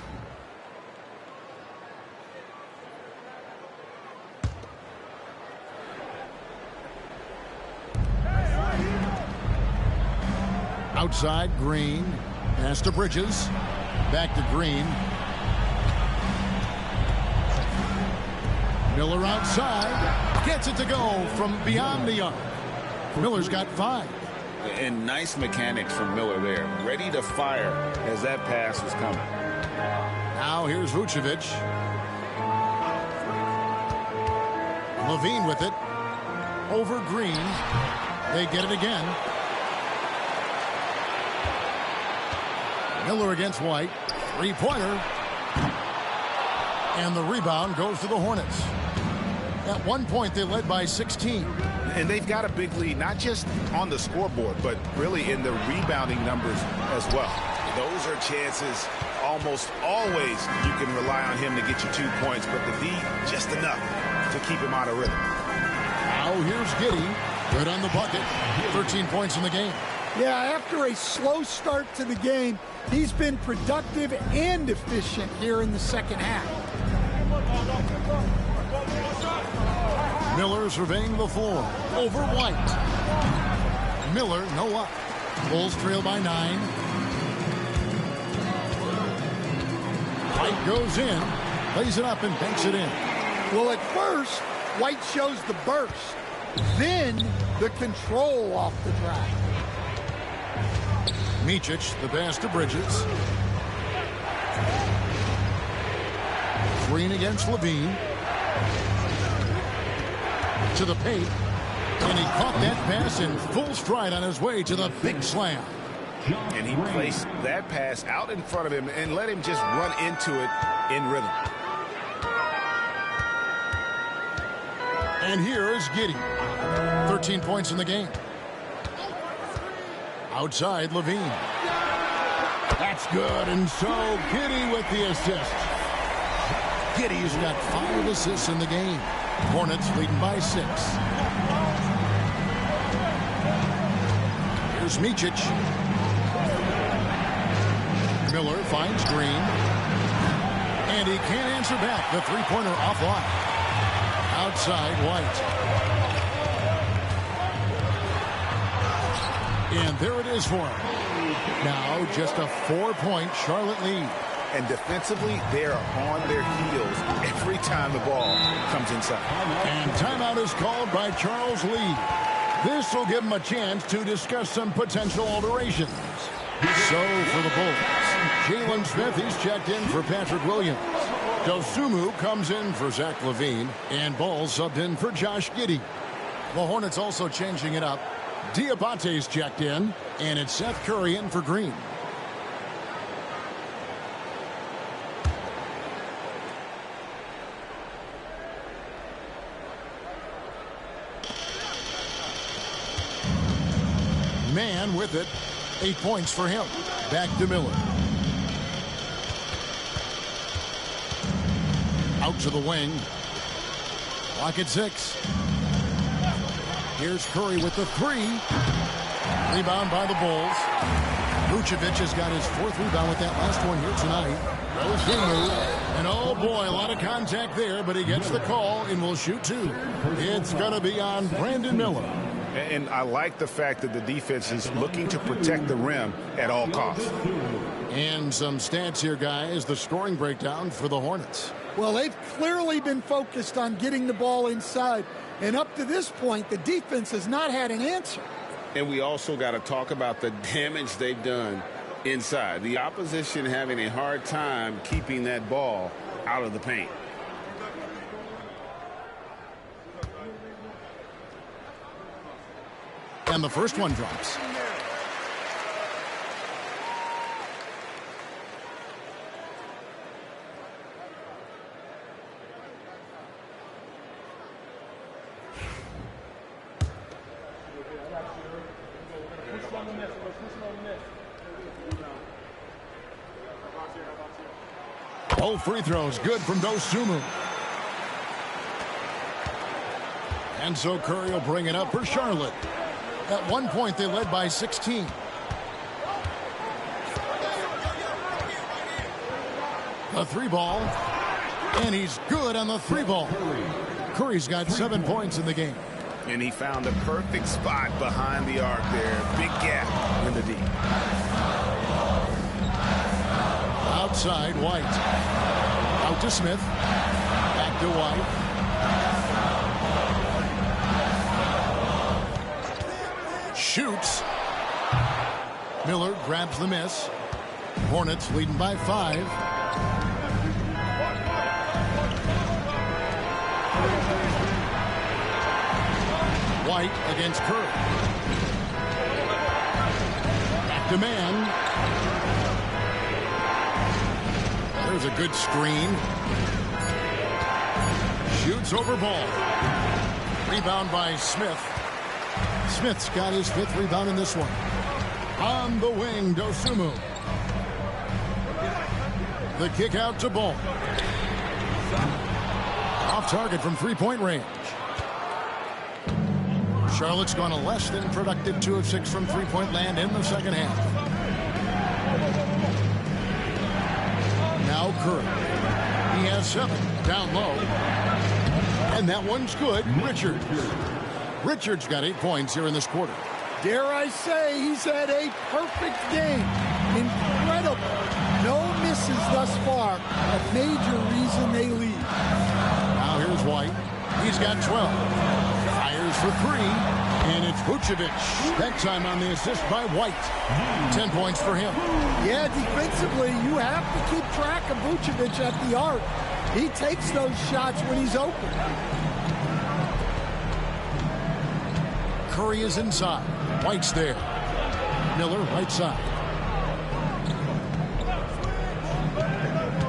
Outside, Green. Pass to Bridges. Back to Green. Miller outside. Gets it to go from beyond the arc. Miller's got 5. And nice mechanics from Miller there. Ready to fire as that pass was coming. Now here's Vucevic. Levine with it. Over Green. They get it again. Miller against White. 3-pointer. And the rebound goes to the Hornets. At one point, they led by 16. And they've got a big lead, not just on the scoreboard, but really in the rebounding numbers as well. Those are chances almost always you can rely on him to get you 2 points, but the D just enough to keep him out of rhythm. Now here's Giddey. Good on the bucket. 13 points in the game. Yeah, after a slow start to the game, he's been productive and efficient here in the second half. Miller surveying the floor. Over White. Miller, no up. Bulls trail by 9. White goes in, lays it up and banks it in. Well, at first, White shows the burst. Then, the control off the drive. Micic, the pass to Bridges. Green against Levine. To the paint. And he caught that pass in full stride on his way to the big slam. And he placed that pass out in front of him and let him just run into it in rhythm. And here is Giddey. 13 points in the game. Outside, Levine. That's good, and so Giddey with the assist. Giddey's got 5 assists in the game. Hornets leading by 6. Here's Micic. Miller finds Green. And he can't answer back. The three-pointer offline. Outside, White. And there it is for him. Now just a 4-point Charlotte lead. And defensively, they are on their heels every time the ball comes inside. And timeout is called by Charles Lee. This will give him a chance to discuss some potential alterations. So for the Bulls, Jalen Smith, he's checked in for Patrick Williams. Dosunmu comes in for Zach LaVine. And Ball subbed in for Josh Giddey. The Hornets also changing it up. Diabate's checked in. And it's Seth Curry in for Green. Man with it. 8 points for him. Back to Miller. Out to the wing. Clock at 6. Here's Curry with the 3. Rebound by the Bulls. Vucevic has got his 4th rebound with that last one here tonight. Dosunmu. And oh boy, a lot of contact there, but he gets the call and will shoot 2. It's going to be on Brandon Miller. And I like the fact that the defense is looking to protect the rim at all costs. And some stats here, guys. The scoring breakdown for the Hornets. Well, they've clearly been focused on getting the ball inside. And up to this point, the defense has not had an answer. And we also got to talk about the damage they've done inside. The opposition having a hard time keeping that ball out of the paint. And the first one drops. Both free throws good from Dosunmu. And so Curry will bring it up for Charlotte. At one point, they led by 16. The 3-ball. And he's good on the 3-ball. Curry's got 7 points in the game. And he found a perfect spot behind the arc there. Big gap in the D. Outside, White. Out to Smith. Back to White. Shoots. Miller grabs the miss. Hornets leading by 5. White against Curry. Back to man. There's a good screen. Shoots over ball. Rebound by Smith. Smith's got his 5th rebound in this one. On the wing, Dosunmu. The kick out to Ball. Off target from 3-point range. Charlotte's gone a less than productive 2 of 6 from 3-point land in the second half. Now Curry. He has 7 down low. And that one's good. Richards got 8 points here in this quarter. Dare I say he's had a perfect game. Incredible. No misses thus far. A major reason they lead. Now here's White. He's got 12. Fires for 3. And it's Vucevic. That time on the assist by White. 10 points for him. Yeah, defensively, you have to keep track of Vucevic at the arc. He takes those shots when he's open. Curry is inside. White's there. Miller right side.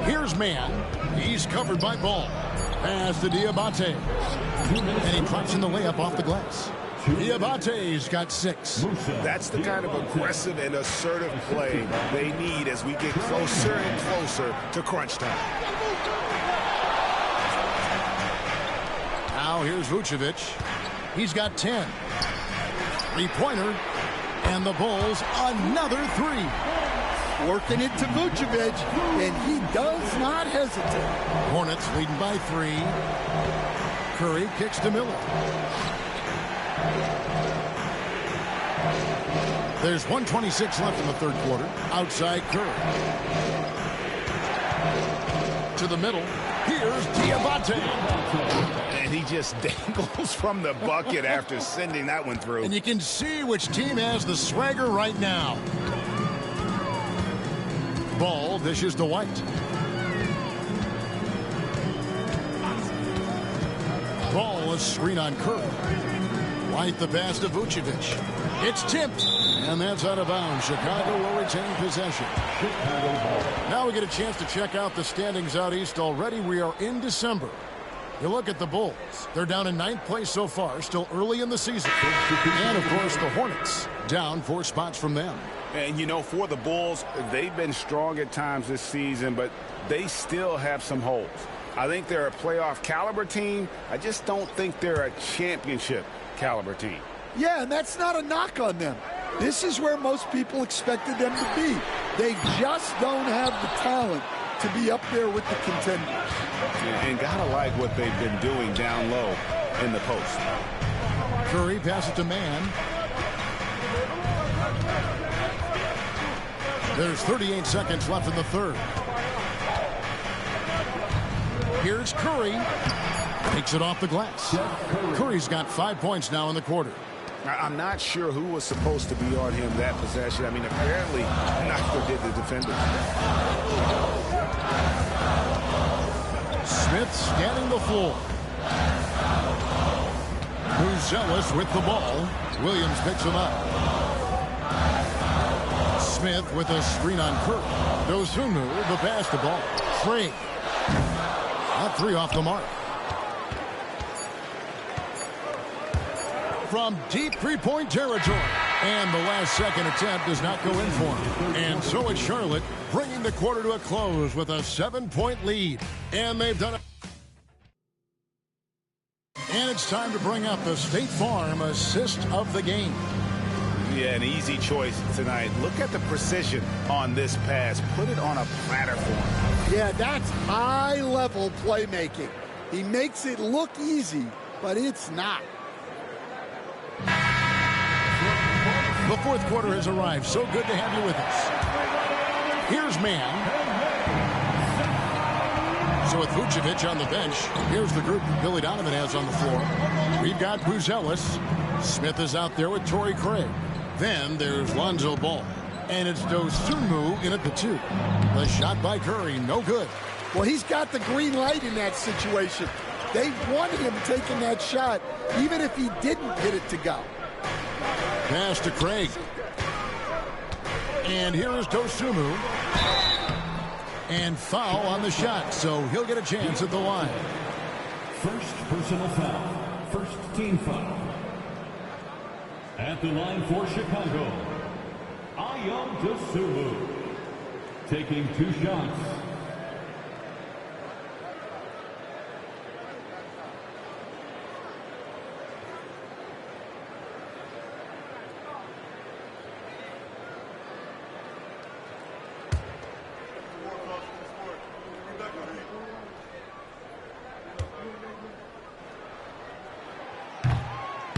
Here's man. He's covered by Ball. Pass to Diabate. And he drops in the layup off the glass. Diabate's got 6. That's the kind of aggressive and assertive play they need as we get closer and closer to crunch time. Now here's Vucevic. He's got 10. 3-pointer. And the Bulls another 3. Working it to Vucevic, and he does not hesitate. Hornets leading by 3. Curry kicks to Miller. There's 1:26 left in the third quarter. Outside Curry. To the middle. Here's Diabate. And he just dangles from the bucket after sending that one through. And you can see which team has the swagger right now. Ball dishes to White. Ball, a screen on Curry. White the pass to Vucevic. It's tipped. And that's out of bounds. Chicago will retain possession. Now we get a chance to check out the standings out east. Already we are in December. You look at the Bulls. They're down in 9th place so far, still early in the season. And, of course, the Hornets down 4 spots from them. And, you know, for the Bulls, they've been strong at times this season, but they still have some holes. I think they're a playoff caliber team. I just don't think they're a championship caliber team. Yeah, and that's not a knock on them. This is where most people expected them to be. They just don't have the talent to be up there with the contenders. And gotta like what they've been doing down low in the post. Curry passes to man. There's 38 seconds left in the third. Here's Curry. Takes it off the glass. Curry's got 5 points now in the quarter. I'm not sure who was supposed to be on him that possession. I mean, apparently, neither did the defender. Smith scanning the floor. Muzelis with the ball. Williams picks him up. Smith with a screen on Curry. Dosunmu, the pass to Ball. Free. That 3 off the mark. From deep 3-point territory. And the last second attempt does not go in for him. And so it's Charlotte bringing the quarter to a close with a 7-point lead. And they've done it. And it's time to bring up the State Farm assist of the game. Yeah, an easy choice tonight. Look at the precision on this pass. Put it on a platter for him. Yeah, that's high-level playmaking. He makes it look easy, but it's not. The fourth quarter has arrived. So good to have you with us. Here's man. So with Vucevic on the bench, here's the group that Billy Donovan has on the floor. We've got Buzelis. Smith is out there with Torrey Craig. Then there's Lonzo Ball. And it's Dosunmu in at the 2. The shot by Curry, no good. Well, he's got the green light in that situation. They want him taking that shot, even if he didn't hit it to go. Pass to Craig. And here is Dosunmu. And foul on the shot, so he'll get a chance at the line. First personal foul. First team foul. At the line for Chicago, Ayo Dosunmu. Taking 2 shots.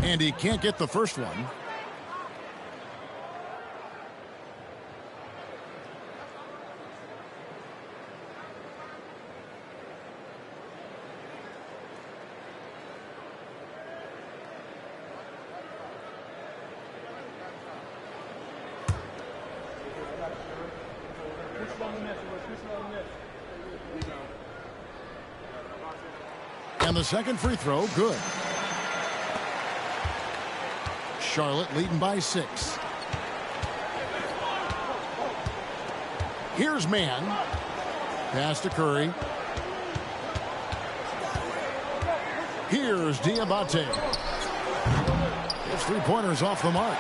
And he can't get the first one. And the second free throw, good. Charlotte leading by 6. Here's Mann. Pass to Curry. Here's Diabate. His 3-pointers off the mark.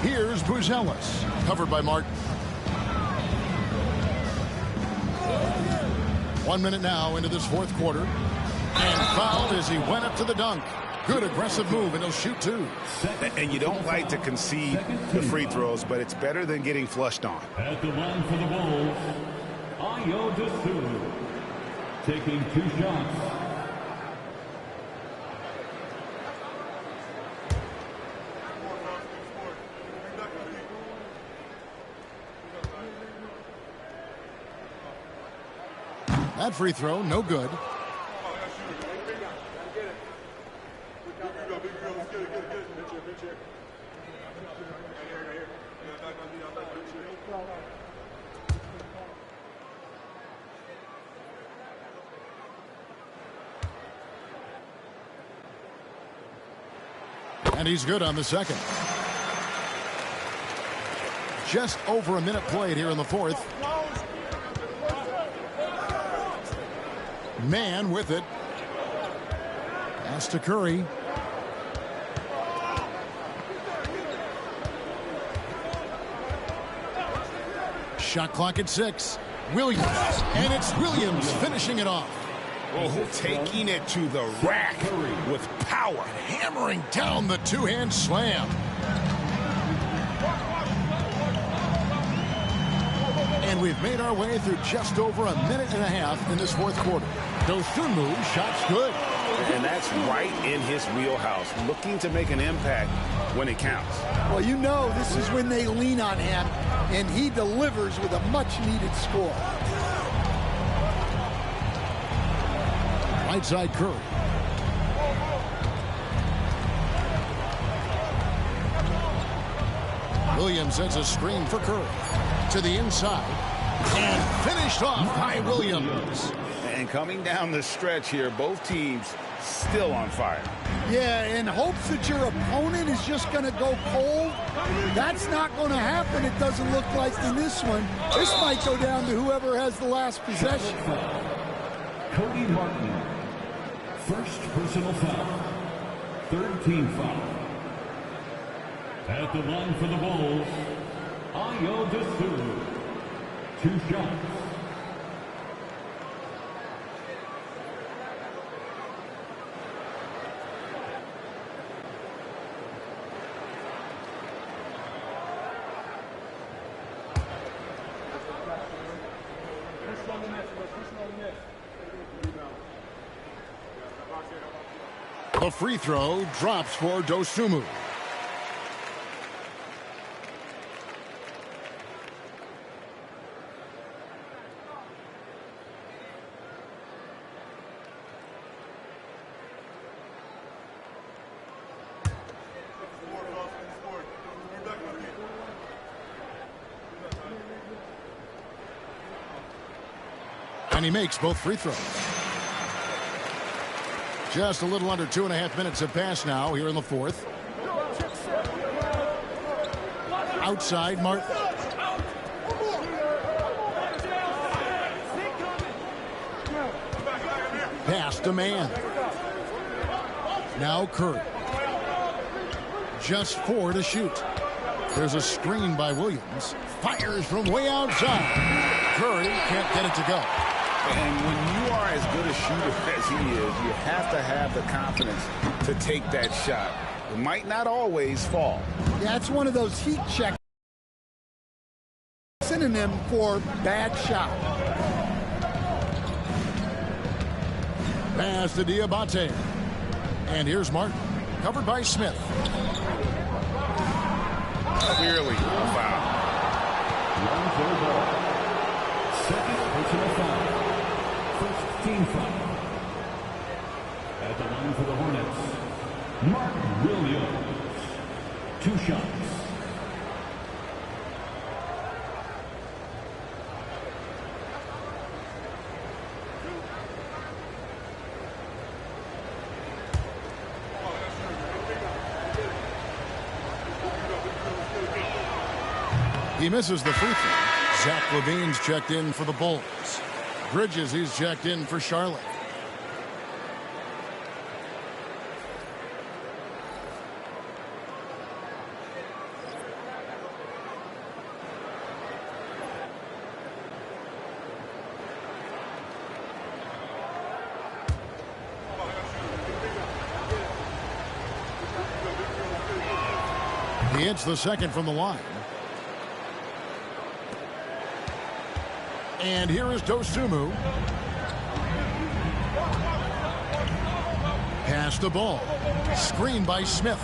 Here's Buzelis. Covered by Martin. 1 minute now into this fourth quarter. And fouled as he went up to the dunk. Good aggressive move, and he'll shoot 2. And you don't like to concede the free throws, but it's better than getting flushed on. At the line for the Bulls, Ayo Dosunmu. Taking 2 shots. That free throw, no good. And he's good on the second. Just over a minute played here in the fourth. Mann with it. Pass to Curry. Shot clock at 6. Williams. And it's Williams finishing it off. Oh, taking it to the rack with power. Hammering down the two-hand slam. And we've made our way through just over a minute and a half in this fourth quarter. Dosunmu, shot's good. And that's right in his wheelhouse, looking to make an impact when it counts. Well, you know this is when they lean on him, and he delivers with a much-needed score. Right side Curry. Williams sends a screen for Curry. To the inside. And finished off by Williams. And coming down the stretch here, both teams still on fire. Yeah, in hopes that your opponent is just going to go cold. That's not going to happen, it doesn't look like in this one. This might go down to whoever has the last possession. Cody Martin. First personal foul. Third team foul. At the line for the Bulls, Ayo Dosunmu. 2 shots. The free throw drops for Dosunmu. And he makes both free throws. Just a little under 2.5 minutes have passed now here in the fourth. Outside, Martin. Pass to man. Now Curry. Just 4 to shoot. There's a screen by Williams. Fires from way outside. Curry can't get it to go. And when you are as good a shooter as he is, you have to have the confidence to take that shot. It might not always fall. Yeah, it's one of those heat check synonym for bad shot. Pass to Diabate. And here's Martin. Covered by Smith. Clearly a foul. Second personal foul. First team foul. At the line for the Hornets, Mark Williams. 2 shots. He misses the free throw. Zach LaVine's checked in for the Bulls. Bridges, he's checked in for Charlotte. He hits the second from the line. And here is Dosunmu. Pass the ball. Screen by Smith.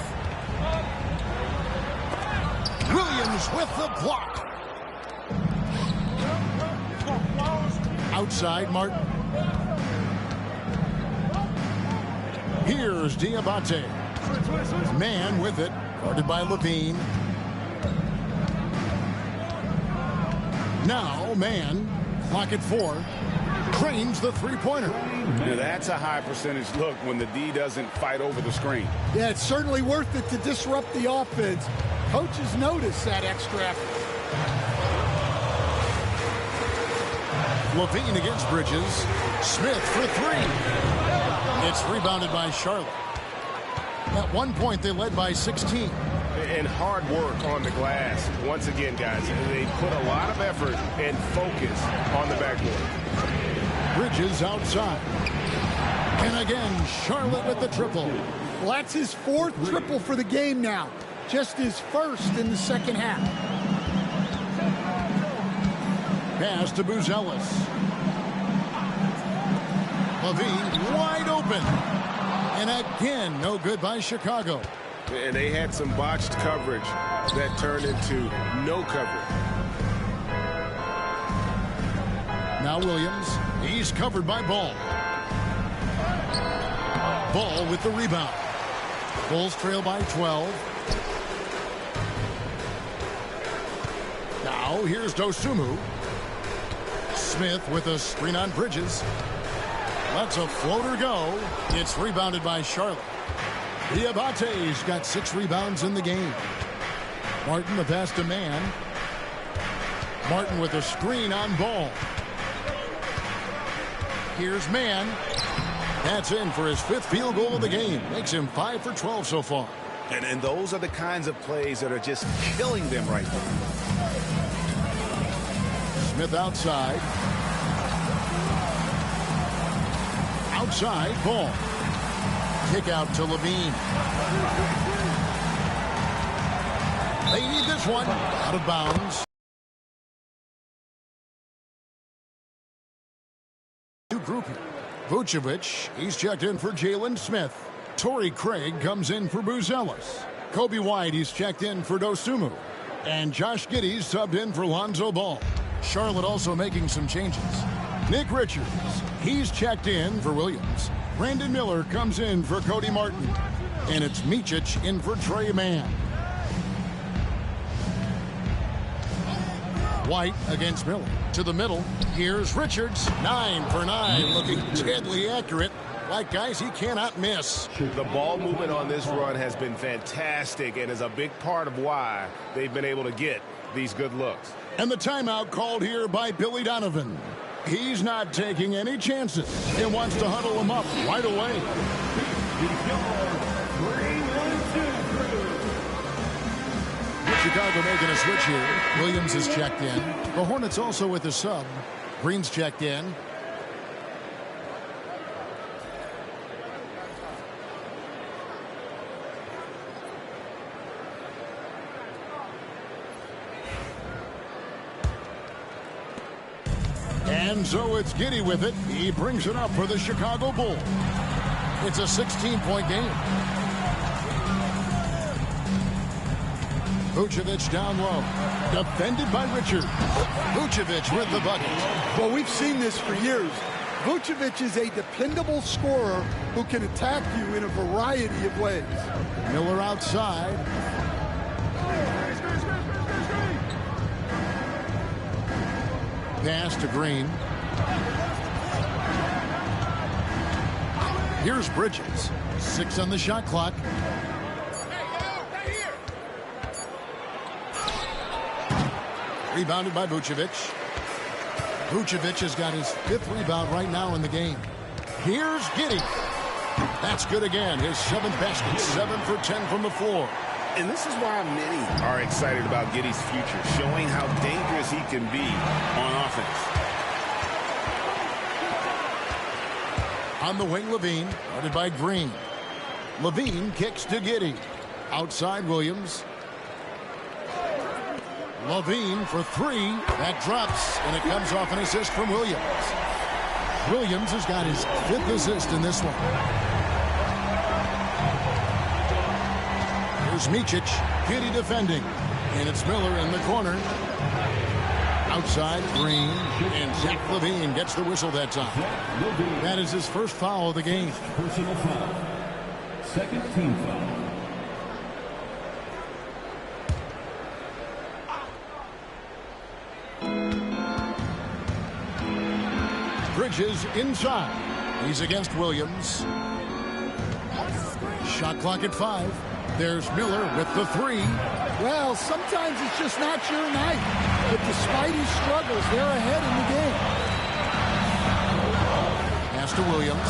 Williams with the block. Outside, Martin. Here's Diabate. Man with it. Guarded by Levine. Now, man. Clock at 4. Cranes the three-pointer. Now that's a high percentage look when the D doesn't fight over the screen. Yeah, it's certainly worth it to disrupt the offense. Coaches notice that extra effort. Levine against Bridges. Smith for 3. It's rebounded by Charlotte. At one point, they led by 16. And hard work on the glass. Once again, guys, they put a lot of effort and focus on the backboard. Bridges outside. And again, Charlotte with the triple. Well, that's his 4th triple for the game now. Just his 1st in the second half. Pass to Buzelis. Levine wide open. And again, no good by Chicago. And they had some botched coverage that turned into no coverage. Now Williams. He's covered by Ball. Ball with the rebound. Bulls trail by 12. Now here's Dosunmu. Smith with a screen on Bridges. Lets a floater go. It's rebounded by Charlotte. Diabate's got 6 rebounds in the game. Martin the pass to man. Martin with a screen on Ball. Here's man. That's in for his 5th field goal of the game. Makes him 5 for 12 so far. And those are the kinds of plays that are just killing them right now. Smith outside. Outside, Ball. Kick out to Levine. They need this one. Out of bounds. New group here. Vucevic, he's checked in for Jalen Smith. Torrey Craig comes in for Buzelis. Kobe White, he's checked in for Dosunmu. And Josh Giddey's subbed in for Lonzo Ball. Charlotte also making some changes. Nick Richards, he's checked in for Williams. Brandon Miller comes in for Cody Martin. And it's Micic in for Trey Mann. White against Miller. To the middle. Here's Richards. 9 for 9. Looking deadly accurate. Like guys he cannot miss. The ball movement on this run has been fantastic and is a big part of why they've been able to get these good looks. And the timeout called here by Billy Donovan. He's not taking any chances. He wants to huddle him up right away. Chicago making a switch here. Williams is checked in. The Hornets also with a sub. Green's checked in. And so it's Giddey with it. He brings it up for the Chicago Bulls. It's a 16-point game. Vucevic down low. Defended by Richard. Vucevic with the bucket. Well, we've seen this for years. Vucevic is a dependable scorer who can attack you in a variety of ways. Miller outside. Pass to Green. Here's Bridges. 6 on the shot clock. Rebounded by Vucevic. Vucevic has got his 5th rebound right now in the game. Here's Giddey. That's good again. His 7th basket. 7 for 10 from the floor. And this is why many are excited about Giddey's future, showing how dangerous he can be on offense. On the wing, Levine, guarded by Green. Levine kicks to Giddey. Outside Williams. Levine for 3. That drops, and it comes off an assist from Williams. Williams has got his 5th assist in this one. Here's Micic. Giddey defending. And it's Miller in the corner. Outside, Green. And Zach Levine gets the whistle that time. That is his first foul of the game. Personal foul. Second team foul. Bridges inside. He's against Williams. Shot clock at 5. There's Miller with the 3. Well, sometimes it's just not your night. But despite his struggles, they're ahead in the game. Pass to Williams.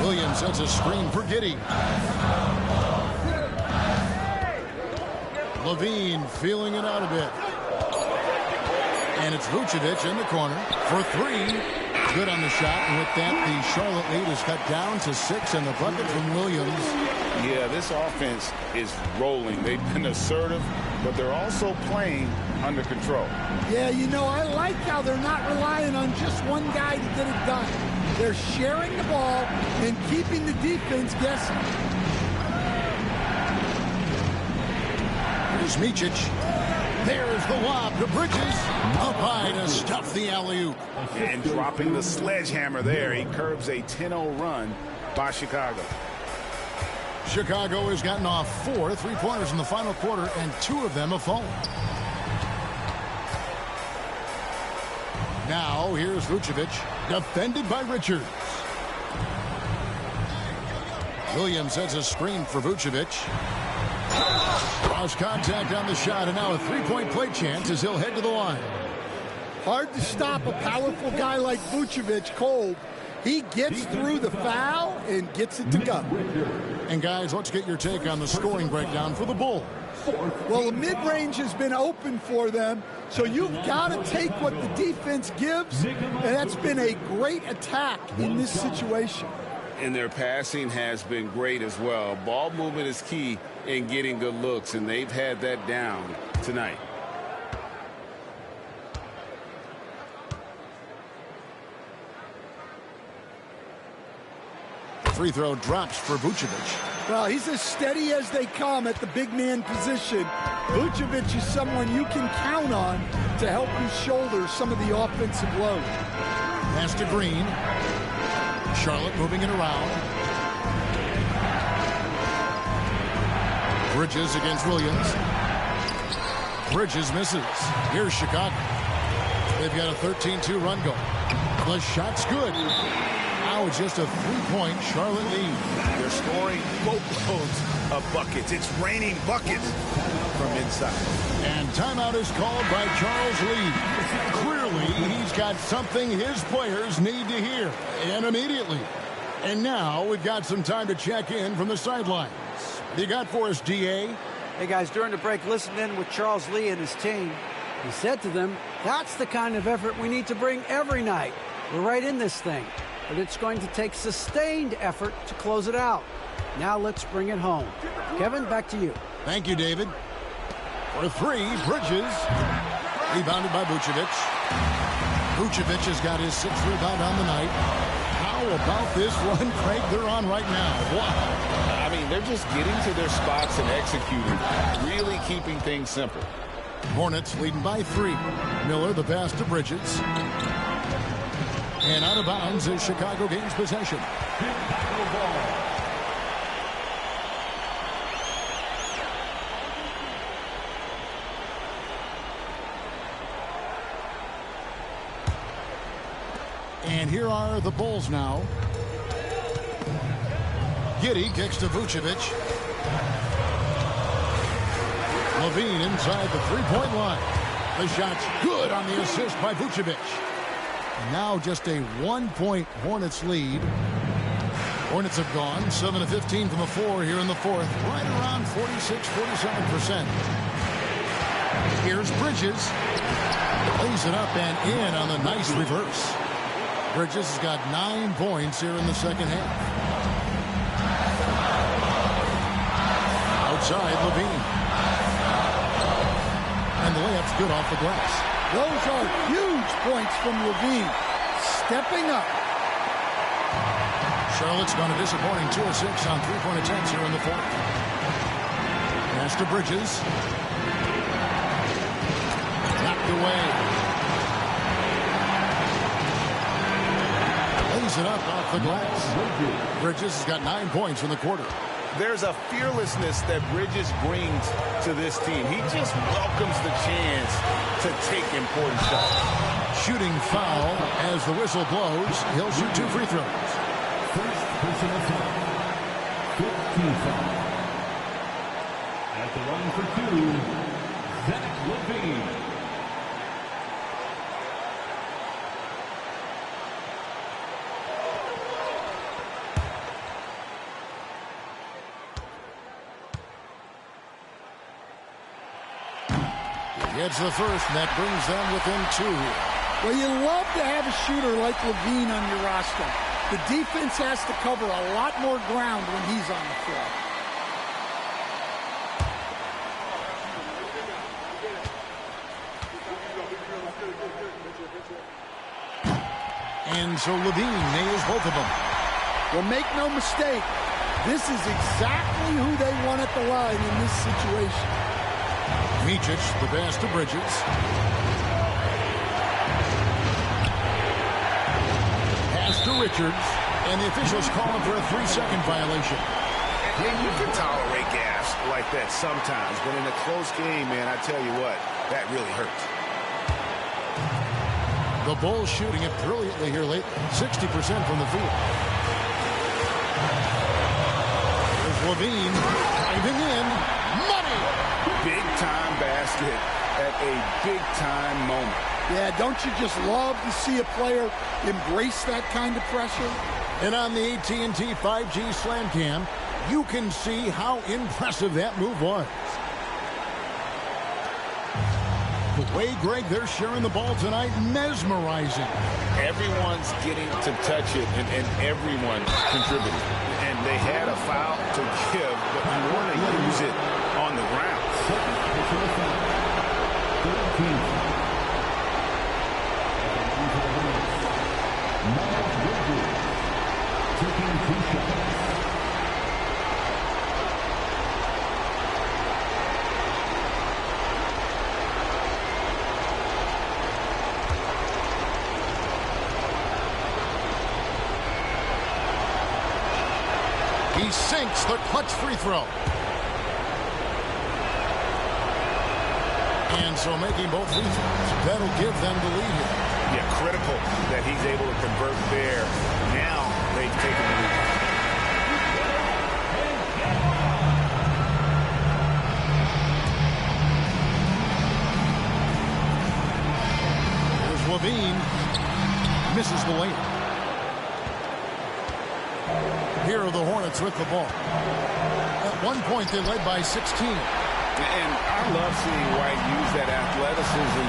Williams sets a screen for Giddey. Levine feeling it out a bit. And it's Vucevic in the corner for 3. Good on the shot. And with that, the Charlotte lead is cut down to 6. And the bucket from Williams. Yeah, this offense is rolling. They've been assertive, but they're also playing under control. Yeah, you know, I like how they're not relying on just one guy to get it done. They're sharing the ball and keeping the defense guessing. Here's Micic. There's the lob to Bridges. Up high to stuff the alley-oop. And dropping the sledgehammer there, he curbs a 10-0 run by Chicago. Chicago has gotten off 4 3-pointers in the final quarter, and 2 of them have fallen. Now, here's Vucevic, defended by Richards. Williams has a screen for Vucevic. Draws contact on the shot, and now a 3-point play chance as he'll head to the line. Hard to stop a powerful guy like Vucevic cold. He gets through the foul and gets it to go. And guys, let's get your take on the scoring breakdown for the Bulls. Well, the mid-range has been open for them, so you've got to take what the defense gives, and that's been a great attack in this situation. And their passing has been great as well. Ball movement is key in getting good looks, and they've had that down tonight. Free throw drops for Vucevic. Well, he's as steady as they come at the big man position. Vucevic is someone you can count on to help you shoulder some of the offensive load. Pass to Green. Charlotte moving it around. Bridges against Williams. Bridges misses. Here's Chicago. They've got a 13-2 run going. The shot's good. Now it's just a 3-point Charlotte lead. They're scoring boatloads of buckets. It's raining buckets from inside. And timeout is called by Charles Lee. Clearly, he's got something his players need to hear, and immediately. And now we've got some time to check in from the sidelines. You got for us, DA? Hey, guys, during the break, listen in with Charles Lee and his team. He said to them, that's the kind of effort we need to bring every night. We're right in this thing, but it's going to take sustained effort to close it out. Now let's bring it home. Kevin, back to you. Thank you, David. For three, Bridges. Rebounded by Vucevic. Vucevic has got his 6th rebound on the night. How about this run, Craig, they're on right now? Wow. I mean, they're just getting to their spots and executing, really keeping things simple. Hornets leading by 3. Miller, the pass to Bridges. And out of bounds as Chicago gains possession. And here are the Bulls now. Giddey kicks to Vucevic. Levine inside the 3-point line. The shot's good on the assist by Vucevic. Now just a 1-point Hornets lead. Hornets have gone 7 of 15 from the floor here in the 4th. Right around 46-47%. Here's Bridges. Lays it up and in on the nice reverse. Bridges has got 9 points here in the second half. Outside, Levine. And the layup's good off the glass. Those are huge points from Levine. Stepping up. Charlotte's gone a disappointing 2 of 6 on 3-point attempts here in the 4th. Pass to Bridges. Knocked away. It up off the glass. Bridges has got 9 points in the quarter. There's a fearlessness that Bridges brings to this team. He just welcomes the chance to take important shots. Shooting foul as the whistle blows. He'll shoot 2 free throws. First personal foul. 15 foul. At the line for 2, Zach Levine. Gets the first, and that brings them within 2. Well, you love to have a shooter like Levine on your roster. The defense has to cover a lot more ground when he's on the floor. And so Levine nails both of them. Well, make no mistake, this is exactly who they want at the line in this situation. Micic, the pass to Bridges. Pass to Richards. And the officials call him for a 3-second violation. And you can tolerate gas like that sometimes, but in a close game, man, I tell you what, that really hurts. The Bulls shooting it brilliantly here late. 60% from the field. There's Levine driving in. Money! Big-time basket at a big-time moment. Yeah, don't you just love to see a player embrace that kind of pressure? And on the AT&T 5G Slam Cam, you can see how impressive that move was. The way, Greg, they're sharing the ball tonight, mesmerizing. Everyone's getting to touch it, and everyone contributing. And they had a foul to give, but you want to use it on the ground. He sinks the clutch free throw. And so making both free throws, that'll give them the lead here. Yeah, critical that he's able to convert there. Now they've taken the lead. Here's Levine. Misses the layup. Here are the Hornets with the ball. At one point, they led by 16. And I love seeing White use that athleticism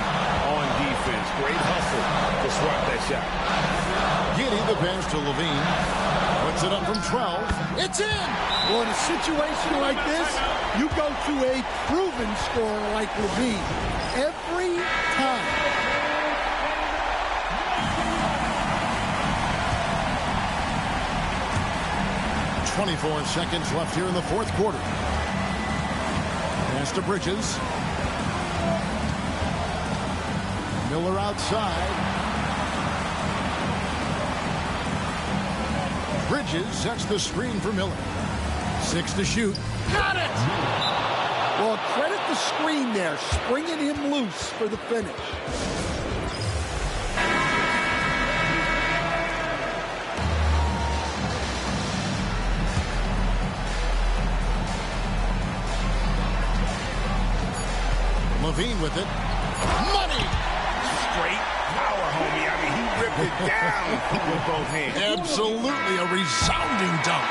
on defense. Great hustle to swat that shot. Giddey the pass to Levine. Puts it up from 12. It's in! Well, in a situation like this, you go to a proven scorer like Levine every time. .24 seconds left here in the fourth quarter. Pass to Bridges. Miller outside. Bridges sets the screen for Miller. 6 to shoot. Got it! Well, credit the screen there, springing him loose for the finish. Levine with it. Money! Straight power, homie. I mean, he ripped it down with both hands. Absolutely a resounding dunk.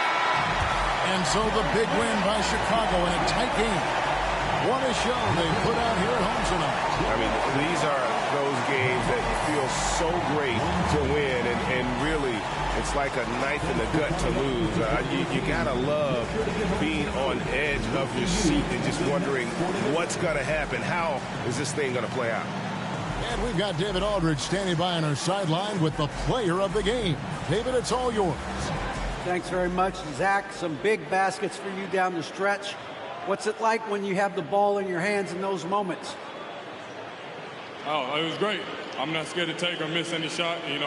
And so the big win by Chicago in a tight game. What a show they put out here at home tonight. I mean, these are those games that feel so great to win, and really, it's like a knife in the gut to lose. You gotta love being on edge of your seat and just wondering what's gonna happen. How is this thing gonna play out? And we've got David Aldridge standing by on our sideline with the player of the game. David, it's all yours. Thanks very much, Zach. Some big baskets for you down the stretch. What's it like when you have the ball in your hands in those moments? Oh, it was great. I'm not scared to take or miss any shot, and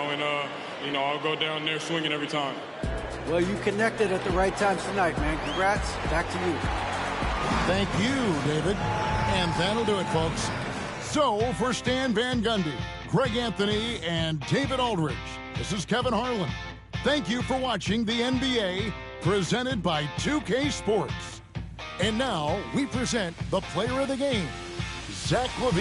I'll go down there swinging every time. Well, you connected at the right times tonight, man. Congrats. Back to you. Thank you, David. And that'll do it, folks. So, for Stan Van Gundy, Greg Anthony, and David Aldridge, this is Kevin Harlan. Thank you for watching the NBA, presented by 2K Sports. And now, we present the player of the game, Zach Levine.